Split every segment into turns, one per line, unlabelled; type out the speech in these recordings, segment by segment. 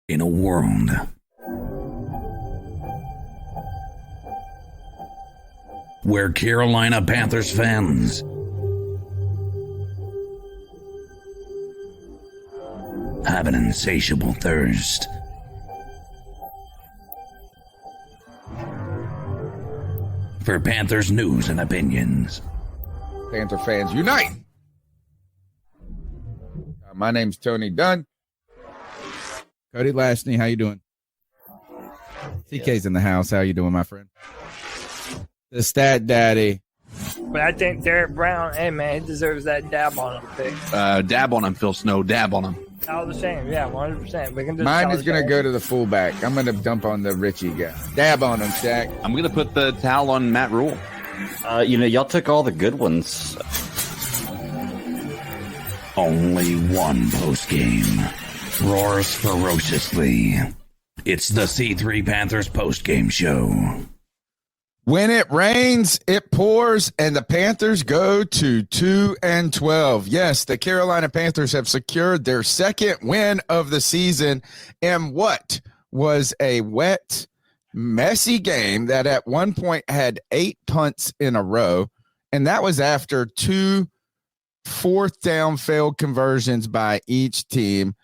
In a world where Carolina Panthers fans have an insatiable thirst for Panthers news and opinions.
Panther fans unite! My name's Tony Dunn. Cody Lashney, how you doing? TK's in the house. How you doing, my friend? The Stat Daddy.
But I think Derek Brown, hey man, he deserves that dab on him pick.
Dab on him, Phil Snow. Dab on him.
All the same, yeah, 100%. We can just
Mine is going to go to the fullback. I'm going to dump on the Richie guy. Dab on him, Shaq.
I'm going to put the towel on Matt Rule.
Y'all took all the good ones.
Only one postgame roars ferociously. It's the C3 Panthers postgame show.
When it rains, it pours, and the Panthers go to 2-12. Yes, the Carolina Panthers have secured their second win of the season in what was a wet, messy game that at one point had 8 punts in a row, and that was after 2 fourth down failed conversions by each team.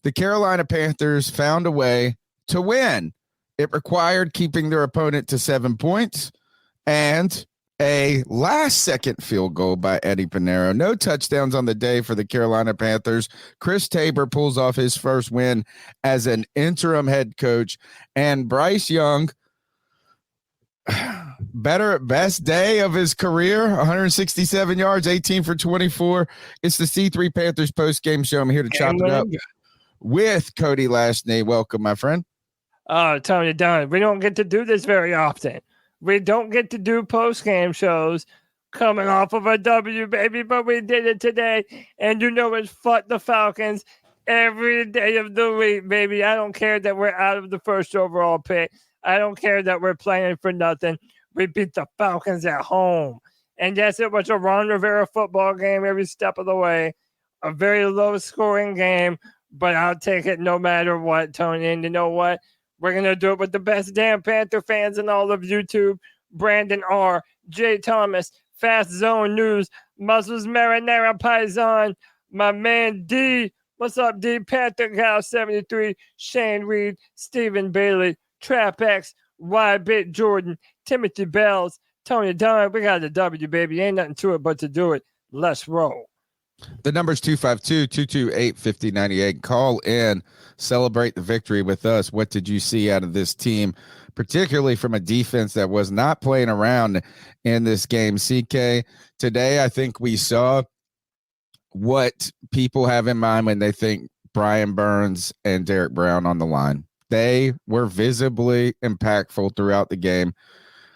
The Carolina Panthers found a way to win. It required keeping their opponent to 7 points and a last-second field goal by Eddie Pinheiro. No touchdowns on the day for the Carolina Panthers. Chris Tabor pulls off his first win as an interim head coach. And Bryce Young, best day of his career, 167 yards, 18 for 24. It's the C3 Panthers post-game show. I'm here to chop it up with Cody Lashney. Welcome, my friend.
Oh, Tony Dunn, we don't get to do this very often. We don't get to do post-game shows coming off of a W, baby, but we did it today. And you know it's fuck the Falcons every day of the week, baby. I don't care that we're out of the first overall pick. I don't care that we're playing for nothing. We beat the Falcons at home. And yes, it was a Ron Rivera football game every step of the way. A very low-scoring game, but I'll take it no matter what, Tony. And you know what? We're going to do it with the best damn Panther fans in all of YouTube. Brandon R., Jay Thomas, Fast Zone News, Muscles Marinara Paisan, my man D. What's up, D? Panther Gal 73, Shane Reed, Stephen Bailey, Trap X, Y-Bit Jordan, Timothy Bells, Tony Dunn. We got the W, baby. Ain't nothing to it but to do it. Let's roll.
The number's 252-228-5098. Call in, celebrate the victory with us. What did you see out of this team, particularly from a defense that was not playing around in this game? CK, today I think we saw what people have in mind when they think Brian Burns and Derek Brown on the line. They were visibly impactful throughout the game.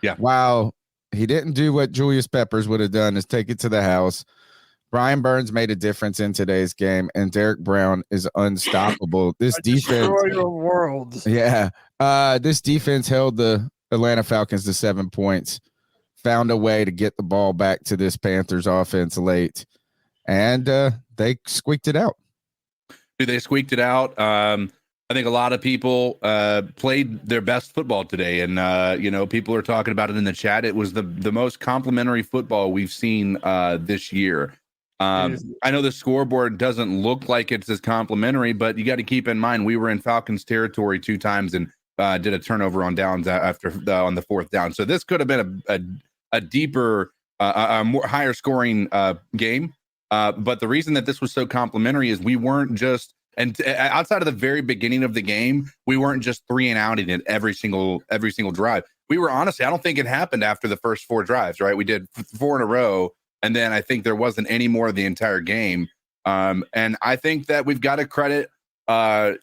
Yeah.
While he didn't do what Julius Peppers would have done, is take it to the house, Brian Burns made a difference in today's game, and Derek Brown is unstoppable. This defense,
destroy your world.
Yeah, this defense held the Atlanta Falcons to 7 points, found a way to get the ball back to this Panthers offense late, and they squeaked it out.
They squeaked it out. I think a lot of people played their best football today, and people are talking about it in the chat. It was the most complimentary football we've seen this year. I know the scoreboard doesn't look like it's as complimentary, but you got to keep in mind we were in Falcons territory 2 times and did a turnover on downs after on the 4th down. So this could have been a deeper, more higher scoring game. But the reason that this was so complimentary is we weren't just, and outside of the very beginning of the game, we weren't just 3 and outing it every single drive. We were, honestly, I don't think it happened after the first 4 drives, right? We did 4 in a row. And then I think there wasn't any more of the entire game. And I think that we've got to credit, as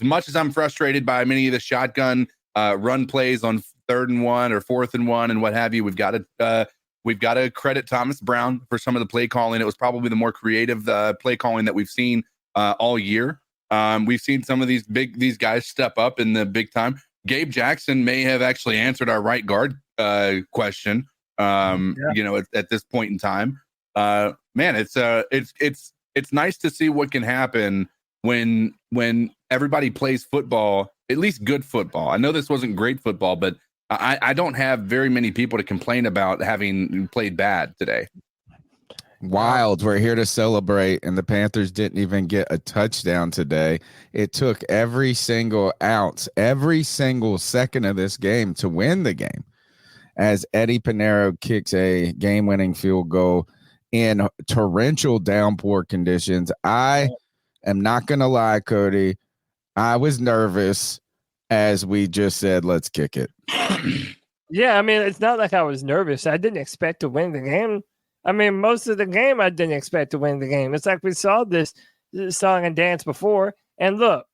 much as I'm frustrated by many of the shotgun run plays on 3rd and 1 or 4th and 1 and what have you, we've got to credit Thomas Brown for some of the play calling. It was probably the more creative play calling that we've seen all year. We've seen some of these guys step up in the big time. Gabe Jackson may have actually answered our right guard question. At this point in time, man, it's nice to see what can happen when everybody plays football, at least good football. I know this wasn't great football, but I don't have very many people to complain about having played bad today.
Wild. We're here to celebrate, and the Panthers didn't even get a touchdown today. It took every single ounce, every single second of this game to win the game, as Eddie Pinheiro kicks a game-winning field goal in torrential downpour conditions. I am not going to lie, Cody. I was nervous as we just said, let's kick it.
Yeah, I mean, it's not like I was nervous. I didn't expect to win the game. I mean, most of the game, I didn't expect to win the game. It's like we saw this song and dance before. And look,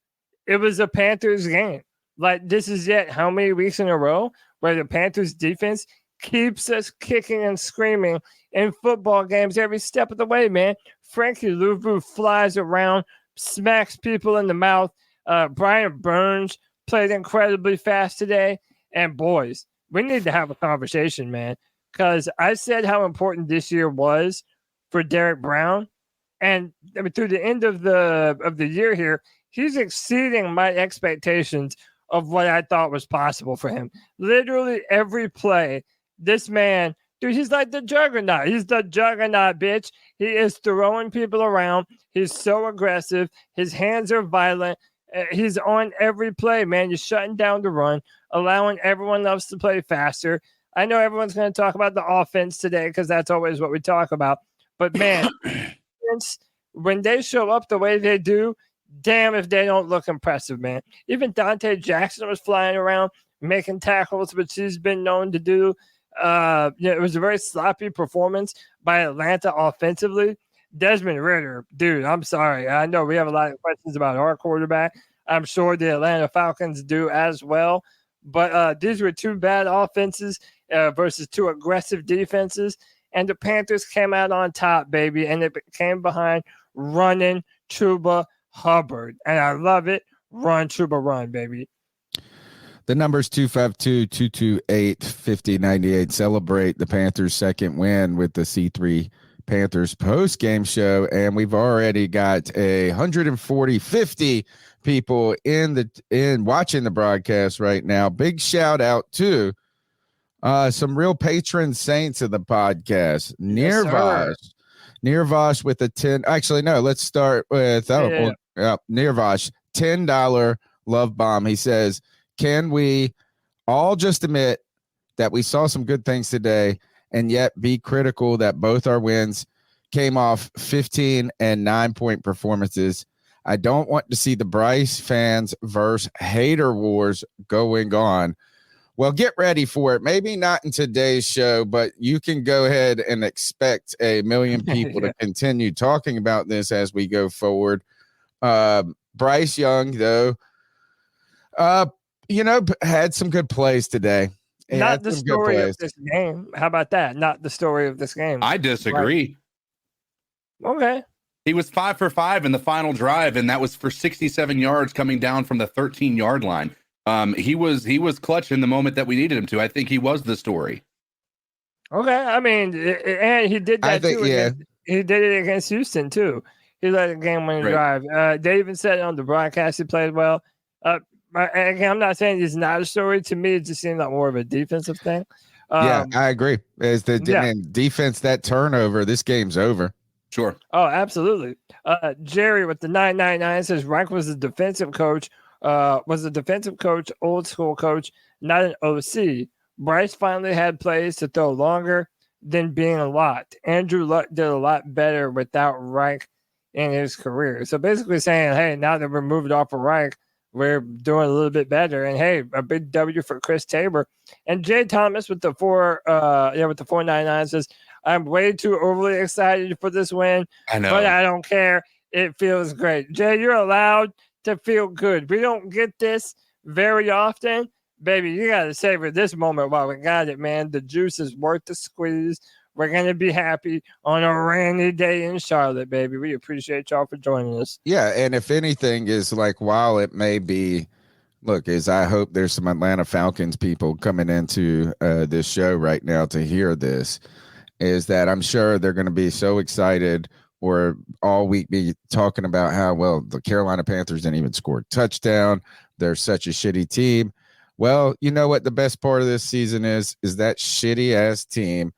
it was a Panthers game. Like, this is yet how many weeks in a row where the Panthers defense keeps us kicking and screaming in football games every step of the way, man. Frankie Louvu flies around, smacks people in the mouth. Brian Burns played incredibly fast today. And boys, we need to have a conversation, man, because I said how important this year was for Derek Brown. And I mean, through the end of the year here, he's exceeding my expectations of what I thought was possible for him. Literally every play, this man, dude, he's like the juggernaut. He's the juggernaut, bitch. He is throwing people around. He's so aggressive. His hands are violent. He's on every play, man. You're shutting down the run, allowing everyone else to play faster. I know everyone's going to talk about the offense today because that's always what we talk about. But, man, when they show up the way they do, damn if they don't look impressive, man. Even Dante Jackson was flying around, making tackles, which he's been known to do. It was a very sloppy performance by Atlanta offensively. Desmond Ridder, dude, I'm sorry. I know we have a lot of questions about our quarterback. I'm sure the Atlanta Falcons do as well. But these were two bad offenses versus two aggressive defenses. And the Panthers came out on top, baby. And it came behind running Chuba Hubbard. And I love it. Run, Chuba, run, baby.
The number's 252-228-5098. Celebrate the Panthers' second win with the C3 Panthers post-game show, and we've already got 50 people in watching the broadcast right now. Big shout out to some real patron saints of the podcast. Nirvash with a 10. Actually, no, let's start with Nirvash, $10 love bomb. He says, can we all just admit that we saw some good things today and yet be critical that both our wins came off 15 and 9-point performances? I don't want to see the Bryce fans versus hater wars going on. Well, get ready for it. Maybe not in today's show, but you can go ahead and expect 1 million people to continue talking about this as we go forward. Bryce Young, though, had some good plays today.
Not the story of this game. How about that? Not the story of this game.
I disagree.
Right. Okay.
He was 5 for 5 in the final drive, and that was for 67 yards coming down from the 13-yard line. He was clutch in the moment that we needed him to. I think he was the story.
Okay. I mean, and he did that too. Yeah. He did it against Houston too. He led a game-winning drive. They even said it on the broadcast he played well. Again, I'm not saying it's not a story. To me, it just seemed like more of a defensive thing.
I agree. As the defense, that turnover, this game's over.
Sure.
Oh, absolutely. Jerry with the 999 says Reich was a defensive coach. Old school coach, not an OC. Bryce finally had plays to throw longer than being locked. Andrew Luck did a lot better without Reich in his career. So basically saying, hey, now that we're moved off of Reich, we're doing a little bit better. And hey, a big W for Chris Tabor. And Jay Thomas with the 499 says, I'm way too overly excited for this win.
I know.
But I don't care. It feels great. Jay, you're allowed to feel good. We don't get this very often. Baby, you got to savor this moment while we got it, man. The juice is worth the squeeze. We're going to be happy on a rainy day in Charlotte, baby. We appreciate y'all for joining us.
Yeah, and if anything is like, while it may be, look, as I hope there's some Atlanta Falcons people coming into this show right now to hear this, is that I'm sure they're going to be so excited or all week be talking about how, well, the Carolina Panthers didn't even score a touchdown. They're such a shitty team. Well, you know what the best part of this season is that shitty-ass team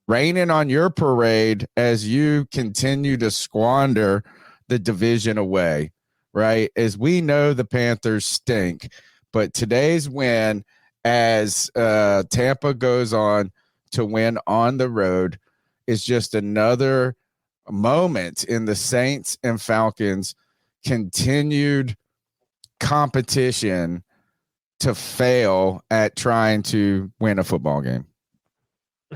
raining on your parade as you continue to squander the division away, right? As we know the Panthers stink, but today's win, as Tampa goes on to win on the road, is just another moment in the Saints and Falcons continued competition to fail at trying to win a football game.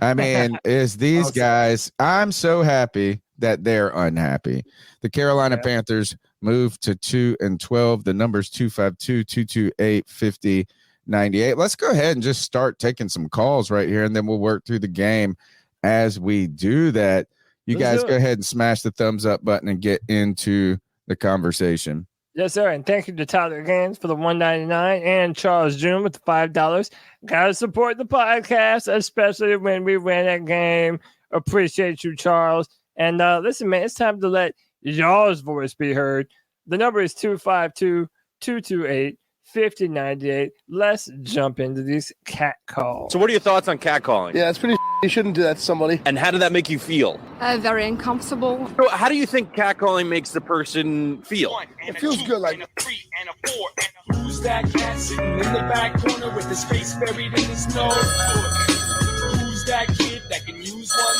I mean, is these guys, I'm so happy that they're unhappy. The Carolina Panthers moved to 2-12. The number's 252-228-5098. Let's go ahead and just start taking some calls right here, and then we'll work through the game as we do that. You guys go ahead and smash the thumbs up button and get into the conversation.
Yes, sir. And thank you to Tyler Gaines for the $1.99 and Charles June with the $5. Gotta support the podcast, especially when we win that game. Appreciate you, Charles. And listen, man, it's time to let y'all's voice be heard. The number is 252-228-5098. Let's jump into these cat calls.
So what are your thoughts on catcalling?
Yeah, it's pretty. You shouldn't do that to somebody.
And how did that make you feel?
Very uncomfortable.
So how do you think catcalling makes the person feel?
It feels good, like.
Who's that cat sitting in the back corner with his face buried in his nose? Who's that kid that can use one?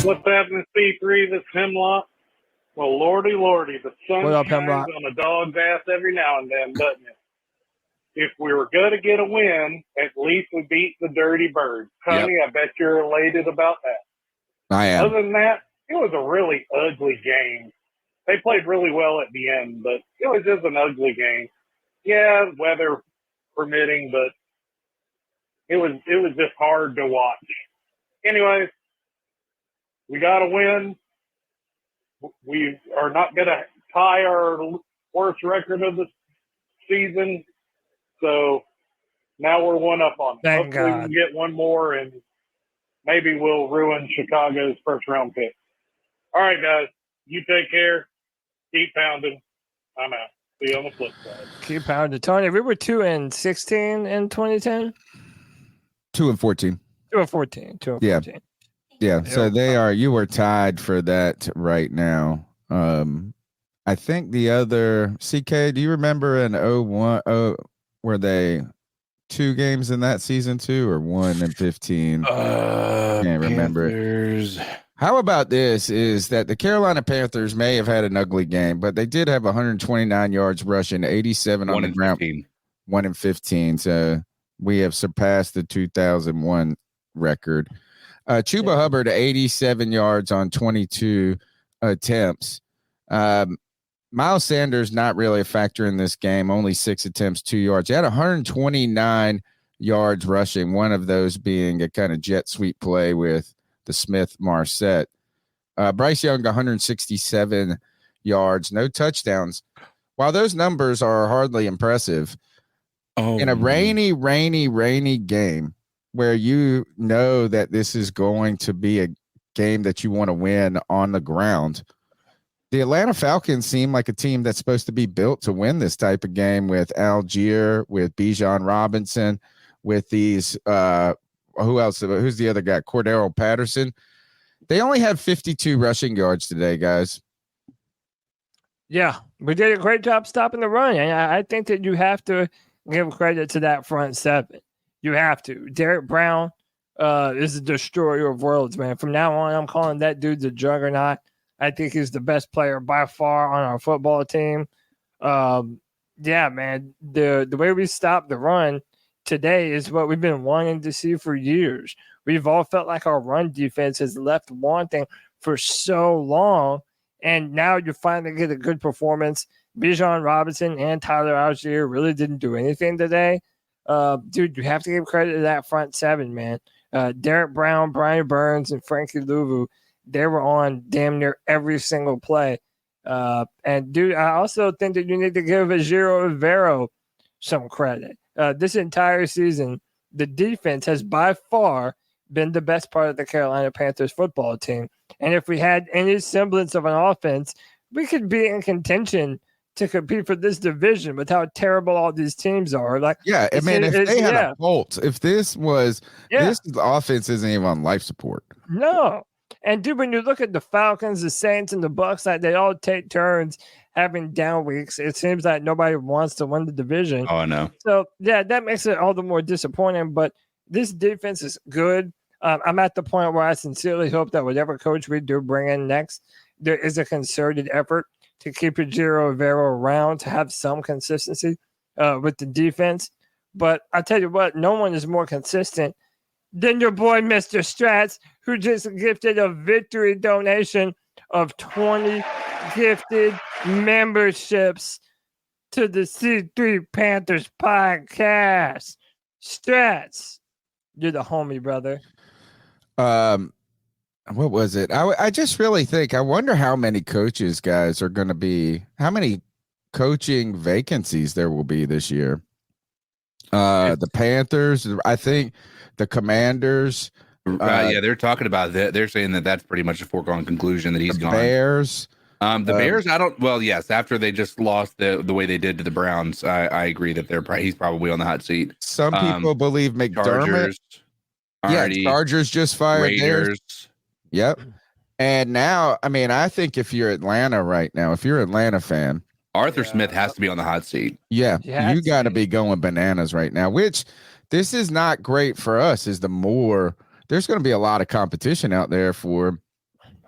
What's happening, C3? This Hemlock. Well, lordy, the sun
What up,
shines
Hemlock?
on a dog's ass every now and then, doesn't it? If we were going to get a win, at least we beat the Dirty Birds. Cody, I bet you're elated about that.
I am.
Other than that, it was a really ugly game. They played really well at the end, but it was just an ugly game. Yeah, weather permitting, but it was just hard to watch. Anyways, we got to win. We are not going to tie our worst record of the season. So now we're one up on it.
Thank
Hopefully we
God.
can get one more, and maybe we'll ruin Chicago's first round pick. All right, guys. You take care. Keep pounding. I'm out. See you on the flip side.
Keep pounding. Tony, we were 2-16 in 2010.
2-14.
2-14. 2-14.
Yeah. Yeah, so you were tied for that right now. I think the other, CK, do you remember in 01, were they 2 games in that season too, or 1-15? Can't remember it. How about this is that the Carolina Panthers may have had an ugly game, but they did have 129 yards rushing, 87 on the ground, 1-15. So we have surpassed the 2001 record. Chuba Hubbard, 87 yards on 22 attempts. Miles Sanders, not really a factor in this game, only 6 attempts, 2 yards. He had 129 yards rushing, one of those being a kind of jet sweep play with the Smith-Marset. Bryce Young, 167 yards, no touchdowns. While those numbers are hardly impressive, in a rainy game, where you know that this is going to be a game that you want to win on the ground, the Atlanta Falcons seem like a team that's supposed to be built to win this type of game with Algier, with Bijan Robinson, with these who else? Who's the other guy? Cordero Patterson. They only had 52 rushing yards today, guys.
Yeah, we did a great job stopping the run. And I think that you have to give credit to that front seven. You have to. Derek Brown is a destroyer of worlds, man. From now on, I'm calling that dude the juggernaut. I think he's the best player by far on our football team. Yeah, man, the way we stopped the run today is what we've been wanting to see for years. We've all felt like our run defense has left wanting for so long, and now you finally get a good performance. Bijan Robinson and Tyler Algier really didn't do anything today. Dude, you have to give credit to that front seven, man. Derek Brown, Brian Burns, and Frankie Louvu, they were on damn near every single play. And, dude, I also think that you need to give Ajiro Rivero some credit. this entire season, the defense has by far been the best part of the Carolina Panthers football team. And if we had any semblance of an offense, we could be in contention to compete for this division with how terrible all these teams are. Like,
yeah, I mean, if they had a Bolt, if this offense isn't even on life support.
No. And dude, when you look at the Falcons, the Saints, and the Bucks, like they all take turns having down weeks. It seems like nobody wants to win the division.
Oh, no.
So yeah, that makes it all the more disappointing. But this defense is good. I'm at the point where I sincerely hope that whatever coach we do bring in next, there is a concerted effort to keep Ejiro Rivera around to have some consistency with the defense. But I tell you what, no one is more consistent than your boy, Mr. Strats, who just gifted a victory donation of 20 gifted memberships to the C3 Panthers Podcast. Strats, you're the homie, brother.
What was it? I just really think, I wonder how many coaches, guys, are going to be, how many coaching vacancies there will be this year. The Panthers, I think the Commanders.
Yeah, they're talking about that. They're saying that that's pretty much a foregone conclusion that he's gone.
Bears.
The Bears, yes, after they just lost the way they did to the Browns, I agree that he's probably on the hot seat.
Some people believe McDermott. Chargers just fired
Raiders.
Yep. And now, I mean, I think if you're Atlanta right now, if you're an Atlanta fan,
Arthur Smith has to be on the hot seat.
Yeah, you got to be going bananas right now, which this is not great for us. There's going to be a lot of competition out there for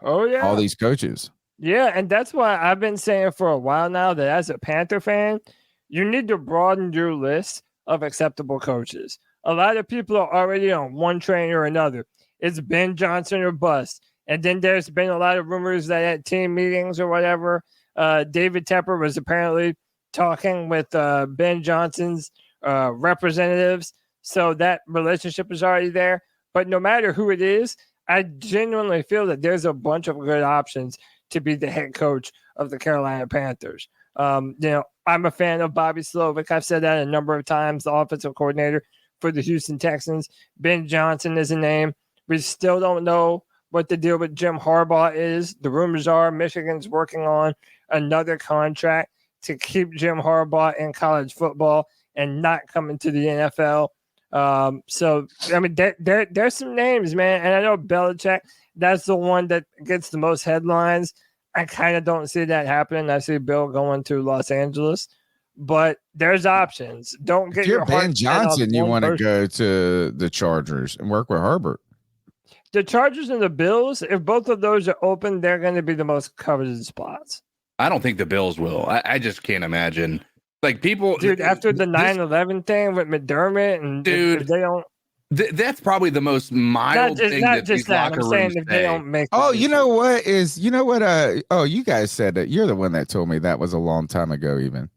all these coaches.
Yeah, and that's why I've been saying for a while now that as a Panther fan, you need to broaden your list of acceptable coaches. A lot of people are already on one train or another. It's Ben Johnson or bust. And then there's been a lot of rumors that at team meetings or whatever, David Tepper was apparently talking with Ben Johnson's representatives. So that relationship is already there. But no matter who it is, I genuinely feel that there's a bunch of good options to be the head coach of the Carolina Panthers. I'm a fan of Bobby Slovic. I've said that a number of times, the offensive coordinator for the Houston Texans. Ben Johnson is a name. We still don't know what the deal with Jim Harbaugh is. The rumors are Michigan's working on another contract to keep Jim Harbaugh in college football and not coming to the NFL. So, I mean, there's some names, man. And I know Belichick, that's the one that gets the most headlines. I kind of don't see that happening. I see Bill going to Los Angeles. But there's options. Don't get your heart
Ben Johnson. You want to go to the Chargers and work with Herbert.
The Chargers and the Bills, if both of those are open, they're going to be the most coveted spots.
I don't think the Bills will. I just can't imagine. Like people,
dude. After the 9/11 thing with McDermott, and
dude,
if they don't.
That's probably the most mild thing that these locker rooms
if they don't make.
You know what? You guys said that. You're the one that told me that was a long time ago, even.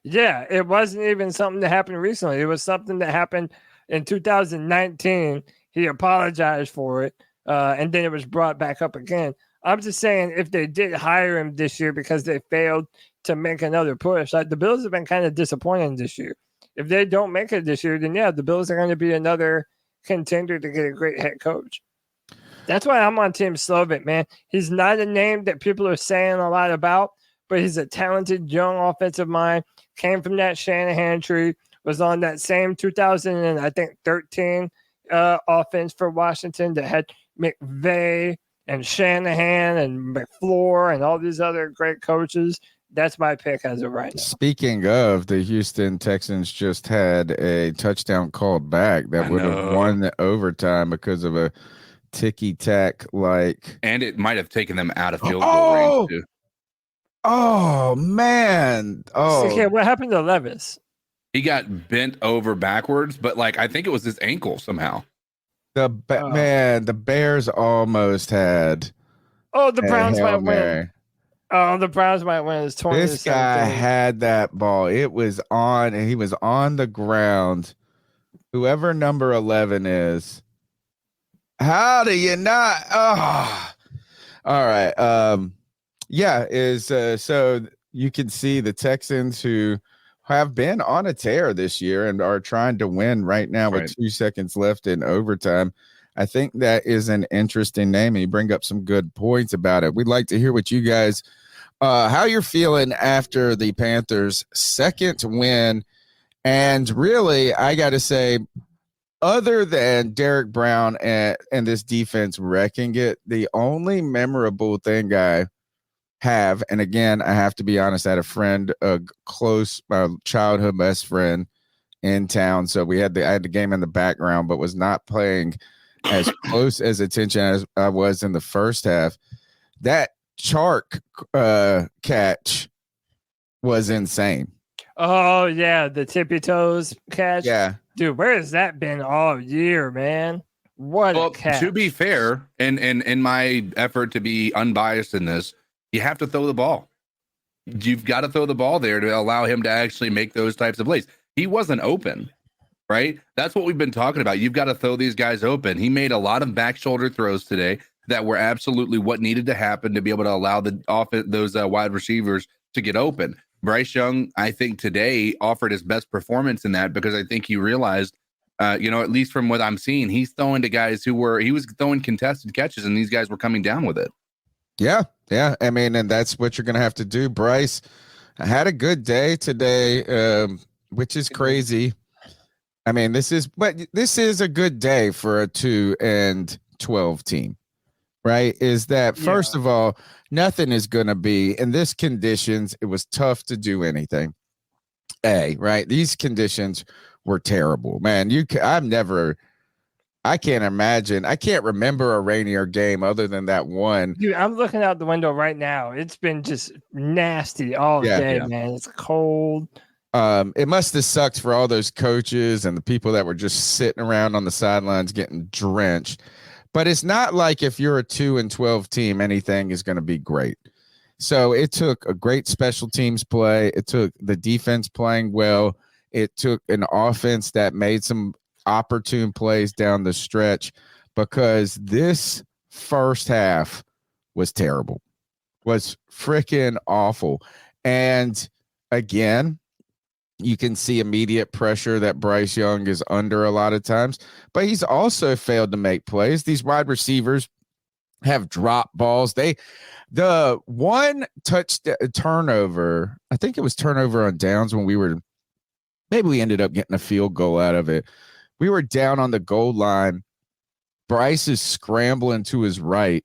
Yeah, it wasn't even something that happened recently. It was something that happened in 2019. He apologized for it, and then it was brought back up again. I'm just saying, if they did hire him this year because they failed to make another push, like the Bills have been kind of disappointing this year. If they don't make it this year, then yeah, the Bills are going to be another contender to get a great head coach. That's why I'm on Team Slovic, man. He's not a name that people are saying a lot about, but he's a talented young offensive mind. Came from that Shanahan tree, was on that same 2013 offense for Washington that had McVay and Shanahan and McFleur and all these other great coaches. That's my pick as of right now.
Speaking of, the Houston Texans just had a touchdown called back that would have won the overtime because of a ticky-tack
and it might have taken them out of field goal range too.
Oh man!
Okay, what happened to Levis?
He got bent over backwards, but I think it was his ankle somehow.
The Bears almost had.
Oh, the Browns might win. Oh, the Browns might win. It's 20.
This guy had that ball. It was on, and he was on the ground. Whoever number 11 is. How do you not? Oh, all right. So you can see the Texans who have been on a tear this year and are trying to win right now with 2 seconds left in overtime. I think that is an interesting name, and you bring up some good points about it. We'd like to hear what you guys, how you're feeling after the Panthers' second win. And really, I got to say, other than Derek Brown and this defense wrecking it, the only memorable thing I have, and again, I have to be honest, I had a friend, a close childhood best friend in town. So I had the game in the background, but was not paying as close as attention as I was in the first half. That Chark catch was insane.
Oh, yeah, the tippy toes catch.
Yeah.
Dude, where has that been all year, man? What a catch.
To be fair, and in my effort to be unbiased in this, you have to throw the ball. You've got to throw the ball there to allow him to actually make those types of plays. He wasn't open, right? That's what we've been talking about. You've got to throw these guys open. He made a lot of back shoulder throws today that were absolutely what needed to happen to be able to allow those wide receivers to get open. Bryce Young, I think today offered his best performance in that, because I think he realized, at least from what I'm seeing, he's throwing to guys he was throwing contested catches, and these guys were coming down with it.
Yeah. I mean, and that's what you're going to have to do. Bryce had a good day today, which is crazy. I mean, this is a good day for a 2-12 team, right? Is that first of all, nothing is going to be in this conditions. It was tough to do anything. Right? These conditions were terrible, man. I can't imagine. I can't remember a rainier game other than that one.
Dude, I'm looking out the window right now. It's been just nasty all day, man. It's cold.
It must have sucked for all those coaches and the people that were just sitting around on the sidelines getting drenched. But it's not like if you're a 2-12 team, anything is going to be great. So it took a great special teams play. It took the defense playing well. It took an offense that made some opportune plays down the stretch, because this first half was terrible, was freaking awful. And again, you can see immediate pressure that Bryce Young is under a lot of times, but he's also failed to make plays. These wide receivers have dropped balls. The one turnover, I think it was turnover on downs when we ended up getting a field goal out of it. We were down on the goal line. Bryce is scrambling to his right,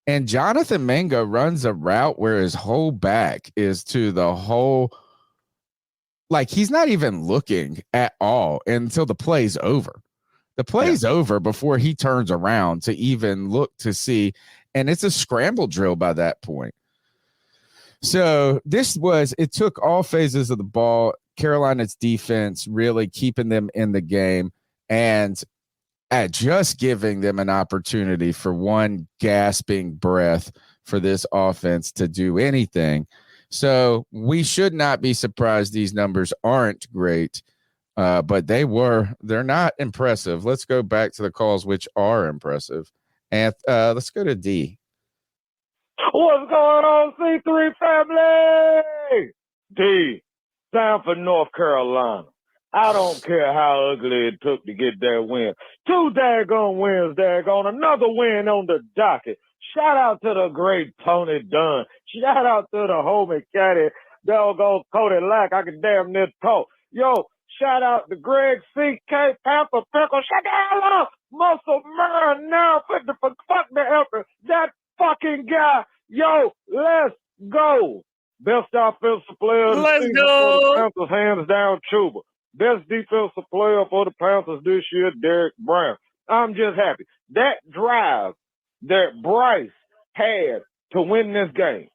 and Jonathan Mingo runs a route where his whole back is to the whole, like he's not even looking at all until the play's over. The play's over before he turns around to even look to see, and it's a scramble drill by that point. So it took all phases of the ball, Carolina's defense really keeping them in the game and at just giving them an opportunity for one gasping breath for this offense to do anything. So we should not be surprised these numbers aren't great, but they're not impressive. Let's go back to the calls, which are impressive. And let's go to D.
What's going on, C3 family? D, down for North Carolina. I don't care how ugly it took to get that win. 2 daggone wins, daggone. Another win on the docket. Shout out to the great Tony Dunn. Shout out to the homie caddy, doggone Cody Lack. I can damn near talk. Yo, shout out to Greg C.K. Panther Pickle. Shut the hell up. Muscle man now. Fuck the effort. That fucking guy. Yo, let's go. Best offensive player of the season for the Panthers, hands down, Chuba. Best defensive player for the Panthers this year, Derek Brown. I'm just happy. That drive that Bryce had to win this game,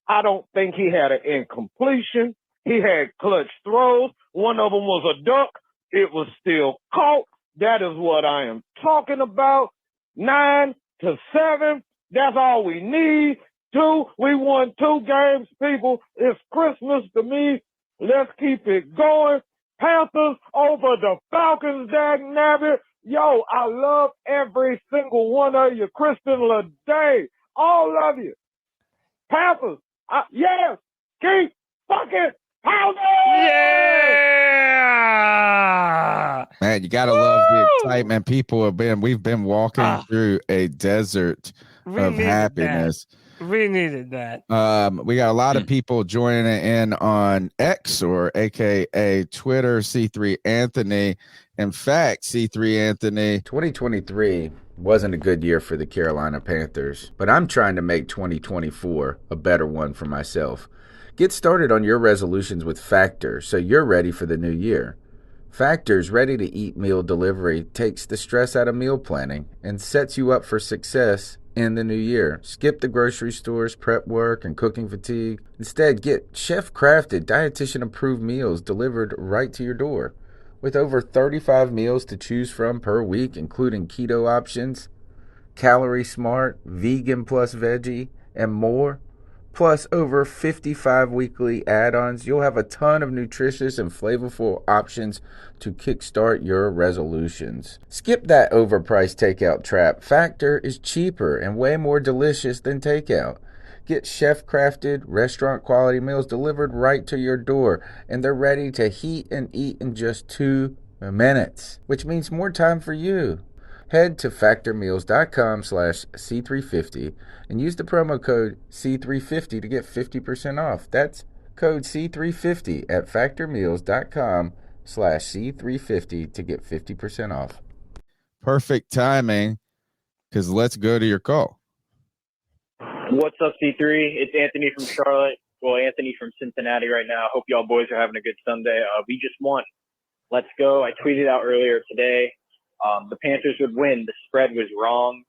I don't think he had an incompletion. He had clutch throws. One of them was a duck. It was still caught. That is what I am talking about. 9-7. That's all we need. 2, we won 2 games, people. It's Christmas to me. Let's keep it going. Panthers over the Falcons, dagnabbit. Yo, I love every single one of you. Kristen Lede, all of you. Panthers, yes, keep fucking
Yeah.
Man, you gotta love the excitement. We've been walking through a desert of happiness.
We needed that.
We got a lot of people joining in on X, or AKA Twitter, C3 Anthony. In fact, C3 Anthony, 2023 wasn't a good year for the Carolina Panthers, but I'm trying to make 2024 a better one for myself. Get started on your resolutions with Factor so you're ready for the new year. Factor's ready-to-eat meal delivery takes the stress out of meal planning and sets you up for success in the new year. Skip the grocery stores, prep work, and cooking fatigue. Instead, get chef-crafted, dietitian-approved meals delivered right to your door. With over 35 meals to choose from per week, including keto options, calorie smart, vegan plus veggie, and more, plus over 55 weekly add-ons, you'll have a ton of nutritious and flavorful options to kickstart your resolutions. Skip that overpriced takeout trap. Factor is cheaper and way more delicious than takeout. Get chef-crafted, restaurant-quality meals delivered right to your door, and they're ready to heat and eat in just 2 minutes, which means more time for you. Head to factormeals.com/C350 and use the promo code C350 to get 50% off. That's code C350 at factormeals.com/C350 to get 50% off. Perfect timing, because let's go to your call.
What's up, C3? It's Anthony from Charlotte. Well, Anthony from Cincinnati right now. Hope y'all boys are having a good Sunday. We just won. Let's go. I tweeted out earlier today. The Panthers would win. The spread was wrong.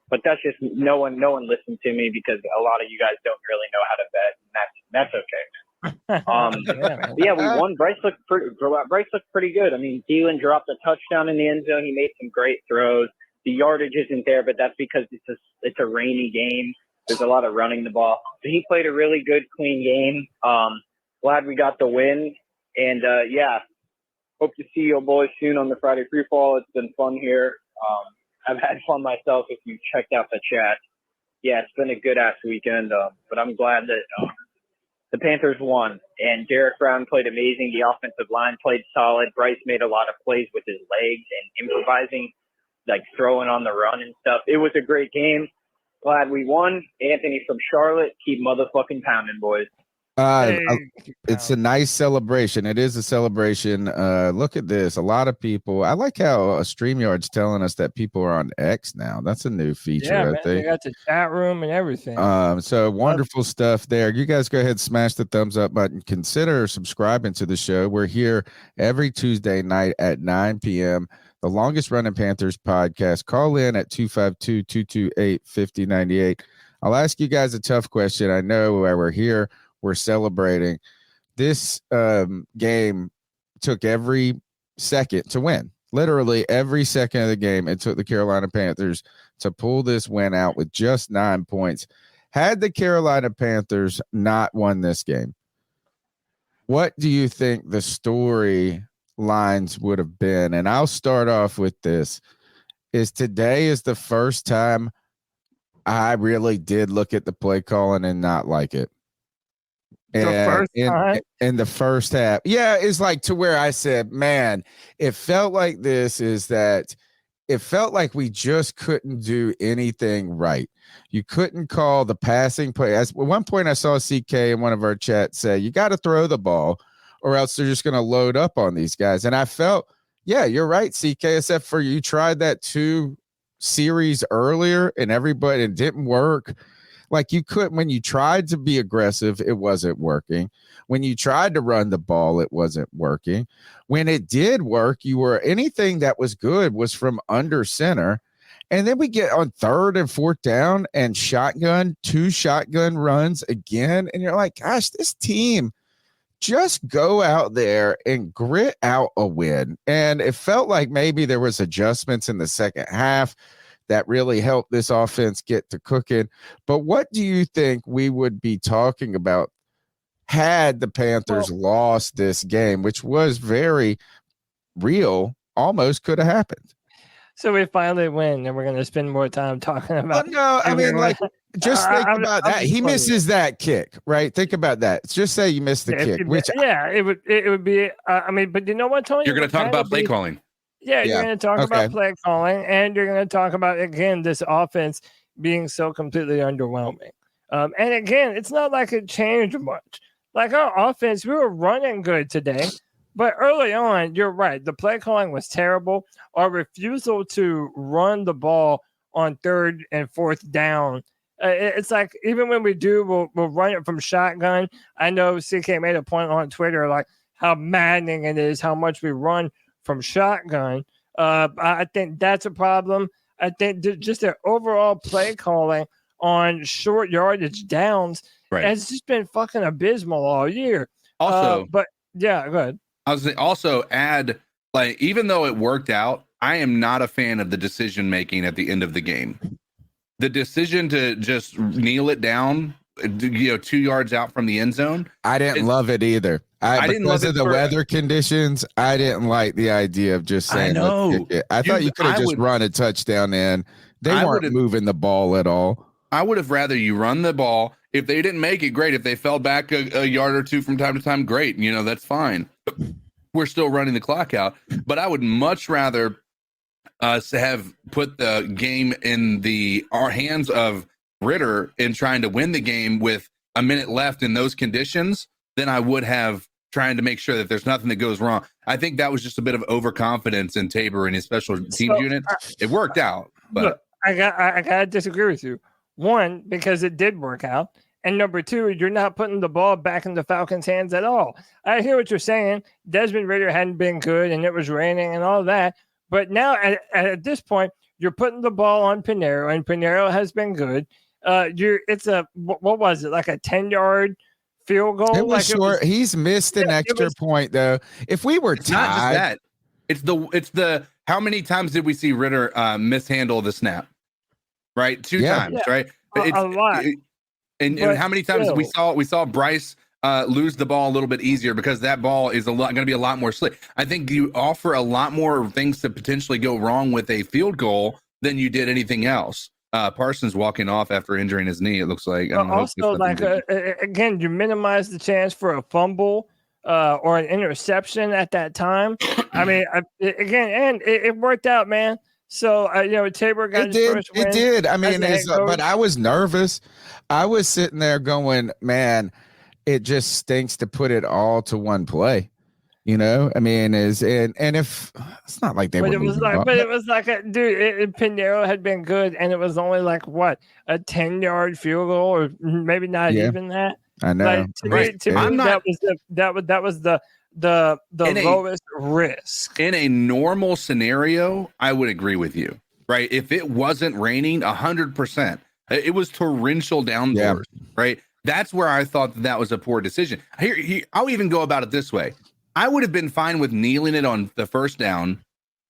But that's just no one listened to me because a lot of you guys don't really know how to bet. And that's okay. Yeah, we won. Bryce looked pretty good. I mean, Thielen dropped a touchdown in the end zone. He made some great throws. The yardage isn't there, but that's because it's a rainy game. There's a lot of running the ball. So he played a really good, clean game. Glad we got the win. And hope to see you boys soon on the Friday Free Fall. It's been fun here. I've had fun myself if you checked out the chat. Yeah, it's been a good-ass weekend, but I'm glad that the Panthers won. And Derek Brown played amazing. The offensive line played solid. Bryce made a lot of plays with his legs and improvising, like throwing on the run and stuff. It was a great game. Glad we won. Anthony from Charlotte, keep motherfucking pounding, boys.
It's a nice celebration. It is a celebration. Look at this. A lot of people. I like how StreamYard's telling us that people are on X now. That's a new feature.
Yeah,
I
man,
think
they got the chat room and everything.
So wonderful stuff there. You guys go ahead, smash the thumbs up button. Consider subscribing to the show. We're here every Tuesday night at 9 p.m. The longest running Panthers podcast. Call in at 252-228-5098. I'll ask you guys a tough question. I know why we're here. We're celebrating. This game took every second to win. Literally every second of the game, it took the Carolina Panthers to pull this win out with just 9 points. Had the Carolina Panthers not won this game, what do you think the story lines would have been? And I'll start off with this. Today is the first time I really did look at the play calling and not like it. In the first half. Yeah, it's like to where I said, man, it felt like it felt like we just couldn't do anything right. You couldn't call the passing play. At one point I saw CK in one of our chats say, you got to throw the ball or else they're just going to load up on these guys. And I felt, yeah, you're right, CK, except for you tried that 2 series earlier and it didn't work. Like you couldn't, when you tried to be aggressive, it wasn't working. When you tried to run the ball, it wasn't working. When it did work, anything that was good was from under center. And then we get on 3rd and 4th down and 2 shotgun runs again. And you're like, gosh, this team, just go out there and grit out a win. And it felt like maybe there was adjustments in the second half that really helped this offense get to cooking. But what do you think we would be talking about had the Panthers lost this game, which was very real, almost could have happened?
So we finally win, and we're going to spend more time talking about.
No, I mean, like, just think about that. He misses that kick, right? Think about that. Just say you missed the kick, which
it would be. I mean, but you know what, Tony?
You're going to talk about play calling.
Yeah, you're going to talk about play calling, and you're going to talk about, again, this offense being so completely underwhelming. And again, it's not like it changed much. Like our offense, we were running good today, but early on, you're right. The play calling was terrible. Our refusal to run the ball on 3rd and 4th down. It's like even when we do, we'll run it from shotgun. I know CK made a point on Twitter, like how maddening it is how much we run from shotgun. I think that's a problem. I think just their overall play calling on short yardage downs has just been fucking abysmal all year.
Also,
but yeah, go ahead.
I was also add, like, even though it worked out, I am not a fan of the decision making at the end of the game. The decision to just kneel it down, 2 yards out from the end zone.
I didn't love it either. I didn't love it because of the weather conditions. I didn't like the idea of just saying, let's kick it. I thought you could have just run a touchdown in. They weren't moving the ball at all.
I would have rather you run the ball. If they didn't make it, great. If they fell back a yard or two from time to time, great. That's fine. We're still running the clock out. But I would much rather us have put the game in our hands of Ritter in trying to win the game with a minute left in those conditions than I would have trying to make sure that there's nothing that goes wrong. I think that was just a bit of overconfidence in Tabor and his special teams unit. It worked out, but
look, I gotta disagree with you. One, because it did work out. And number two, you're not putting the ball back in the Falcons' hands at all. I hear what you're saying. Desmond Ridder hadn't been good, and it was raining and all that. But now, at this point, you're putting the ball on Pinheiro, and Pinheiro has been good. It's what was it, like a 10-yard field goal?
It was short. He's missed an extra point, though. If we were tied,
not just that. It's the how many times did we see Ridder mishandle the snap? Right, 2 times, right?
A lot.
And how many times we saw Bryce lose the ball a little bit easier because that ball is going to be a lot more slick. I think you offer a lot more things to potentially go wrong with a field goal than you did anything else. Parsons walking off after injuring his knee, it looks like.
Also, again, you minimize the chance for a fumble or an interception at that time. I mean, it worked out, man. So, Tabor got his first win.
It did. I mean, but I was nervous. I was sitting there going, man, it just stinks to put it all to one play. I mean, and if it's not like they were.
But it was like Pinheiro had been good, and it was only like what, a 10-yard field goal, or maybe not even that.
I know.
Like, to me, that was the lowest risk.
In a normal scenario, I would agree with you, right? If it wasn't raining 100%, it was torrential downpours, right? That's where I thought that was a poor decision. Here, I'll even go about it this way. I would have been fine with kneeling it on the first down,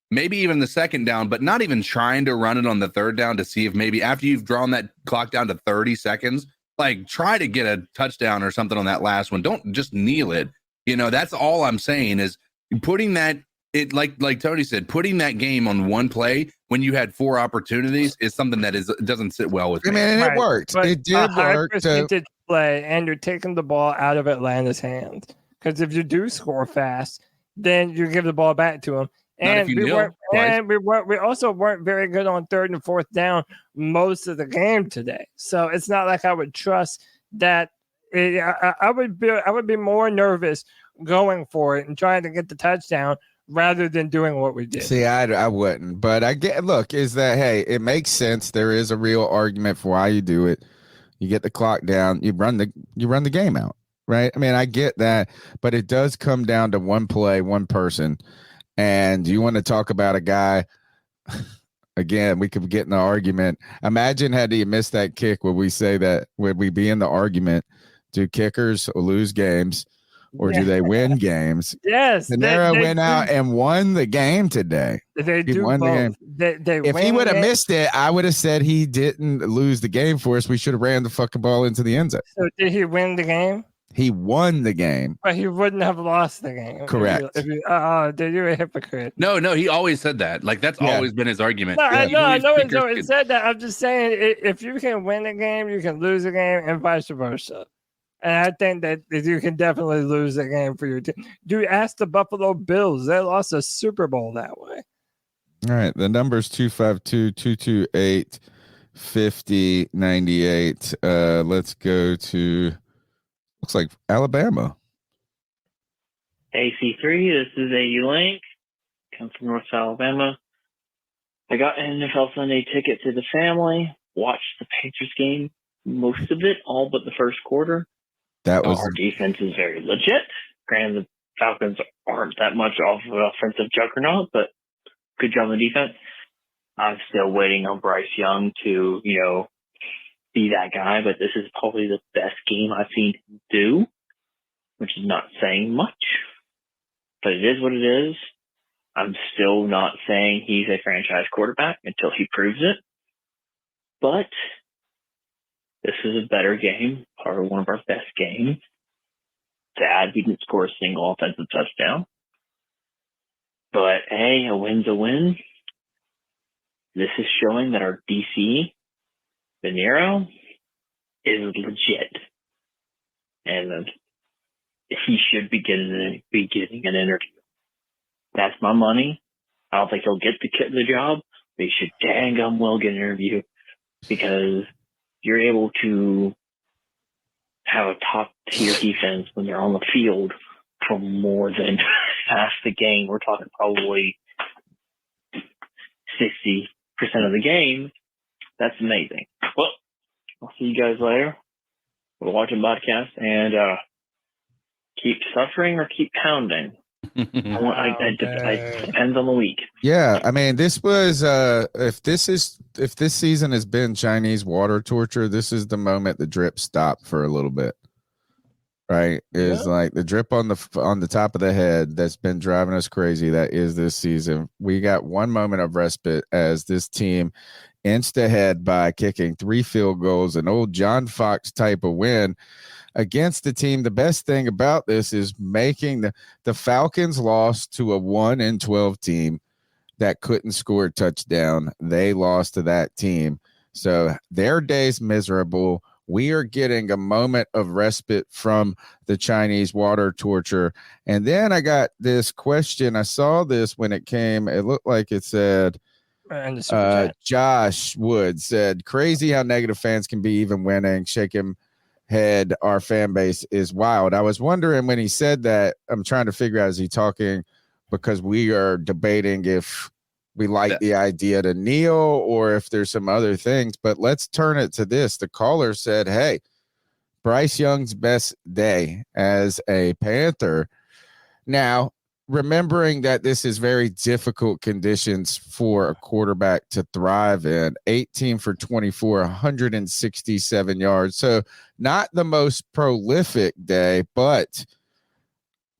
maybe even the second down, but not even trying to run it on the third down to see if maybe after you've drawn that clock down to 30 seconds, like try to get a touchdown or something on that last one. Don't just kneel it. That's all I'm saying is putting that like Tony said, putting that game on one play when you had 4 opportunities is something that doesn't sit well with me.
I mean, it worked. It did work.
Percentage play, and you're taking the ball out of Atlanta's hands. Because if you do score fast, then you give the ball back to them. And we also weren't very good on 3rd and 4th down most of the game today. So it's not like I would trust that. I would be more nervous going for it and trying to get the touchdown rather than doing what we did.
See, I wouldn't, but hey, it makes sense. There is a real argument for why you do it. You get the clock down, you run the game out, right? I mean, I get that, but it does come down to one play, one person, and you want to talk about a guy. Again, we could get in the argument. Imagine had he missed that kick, would we be in the argument? Do kickers lose games, or do they win games?
Yes.
Pinheiro went out and won the game today.
They do won both. The game.
If he would have missed it, I would have said he didn't lose the game for us. We should have ran the fucking ball into the end zone.
So did he win the game?
He won the game.
But he wouldn't have lost the game.
Correct.
Dude, you're a hypocrite.
No, he always said that. Like that's always been his argument.
No, I know
Pickers
it said that. I'm just saying, if you can win a game, you can lose a game, and vice versa. And I think that you can definitely lose a game for your team. Dude, ask the Buffalo Bills. They lost a Super Bowl that way.
All right. The number's 252-228-5098. Let's go to, looks like Alabama.
Hey, C3, this is A.U. Link. Come from North Alabama. I got an NFL Sunday ticket to the family. Watched the Patriots game, most of it, all but the first quarter. Our defense is very legit. Granted, the Falcons aren't that much off of an offensive juggernaut, but good job on the defense. I'm still waiting on Bryce Young to, be that guy, but this is probably the best game I've seen him do, which is not saying much, but it is what it is. I'm still not saying he's a franchise quarterback until he proves it, but this is a better game, probably one of our best games. Sad we didn't score a single offensive touchdown. But, hey, a win's a win. This is showing that our DC, De Niro, is legit. And he should be getting an interview. That's my money. I don't think he'll get the job, but he should dang gum well get an interview because you're able to have a top-tier defense when they're on the field for more than half the game. We're talking probably 60% of the game. That's amazing. Well, I'll see you guys later. We're watching podcast and keep suffering or keep pounding. It depends on the week.
Yeah, I mean, this was if this season has been Chinese water torture, this is the moment the drip stopped for a little bit. Right? Is like the drip on the top of the head that's been driving us crazy. That is this season. We got one moment of respite as this team inched ahead by kicking 3 field goals, an old John Fox type of win against the team. The best thing about this is making the Falcons lost to a 1-12 team that couldn't score a touchdown. They lost to that team. So their day's miserable. We are getting a moment of respite from the Chinese water torture. And then I got this question. I saw this when it came. It looked like it said, Josh Wood said, crazy how negative fans can be even winning. Shake him head. Our fan base is wild. I was wondering when he said that, I'm trying to figure out, is he talking because we are debating if we like the idea to kneel or if there's some other things, but let's turn it to this. The caller said, hey, Bryce Young's best day as a Panther. Now, remembering that this is very difficult conditions for a quarterback to thrive in, 18 for 24, 167 yards. So not the most prolific day, but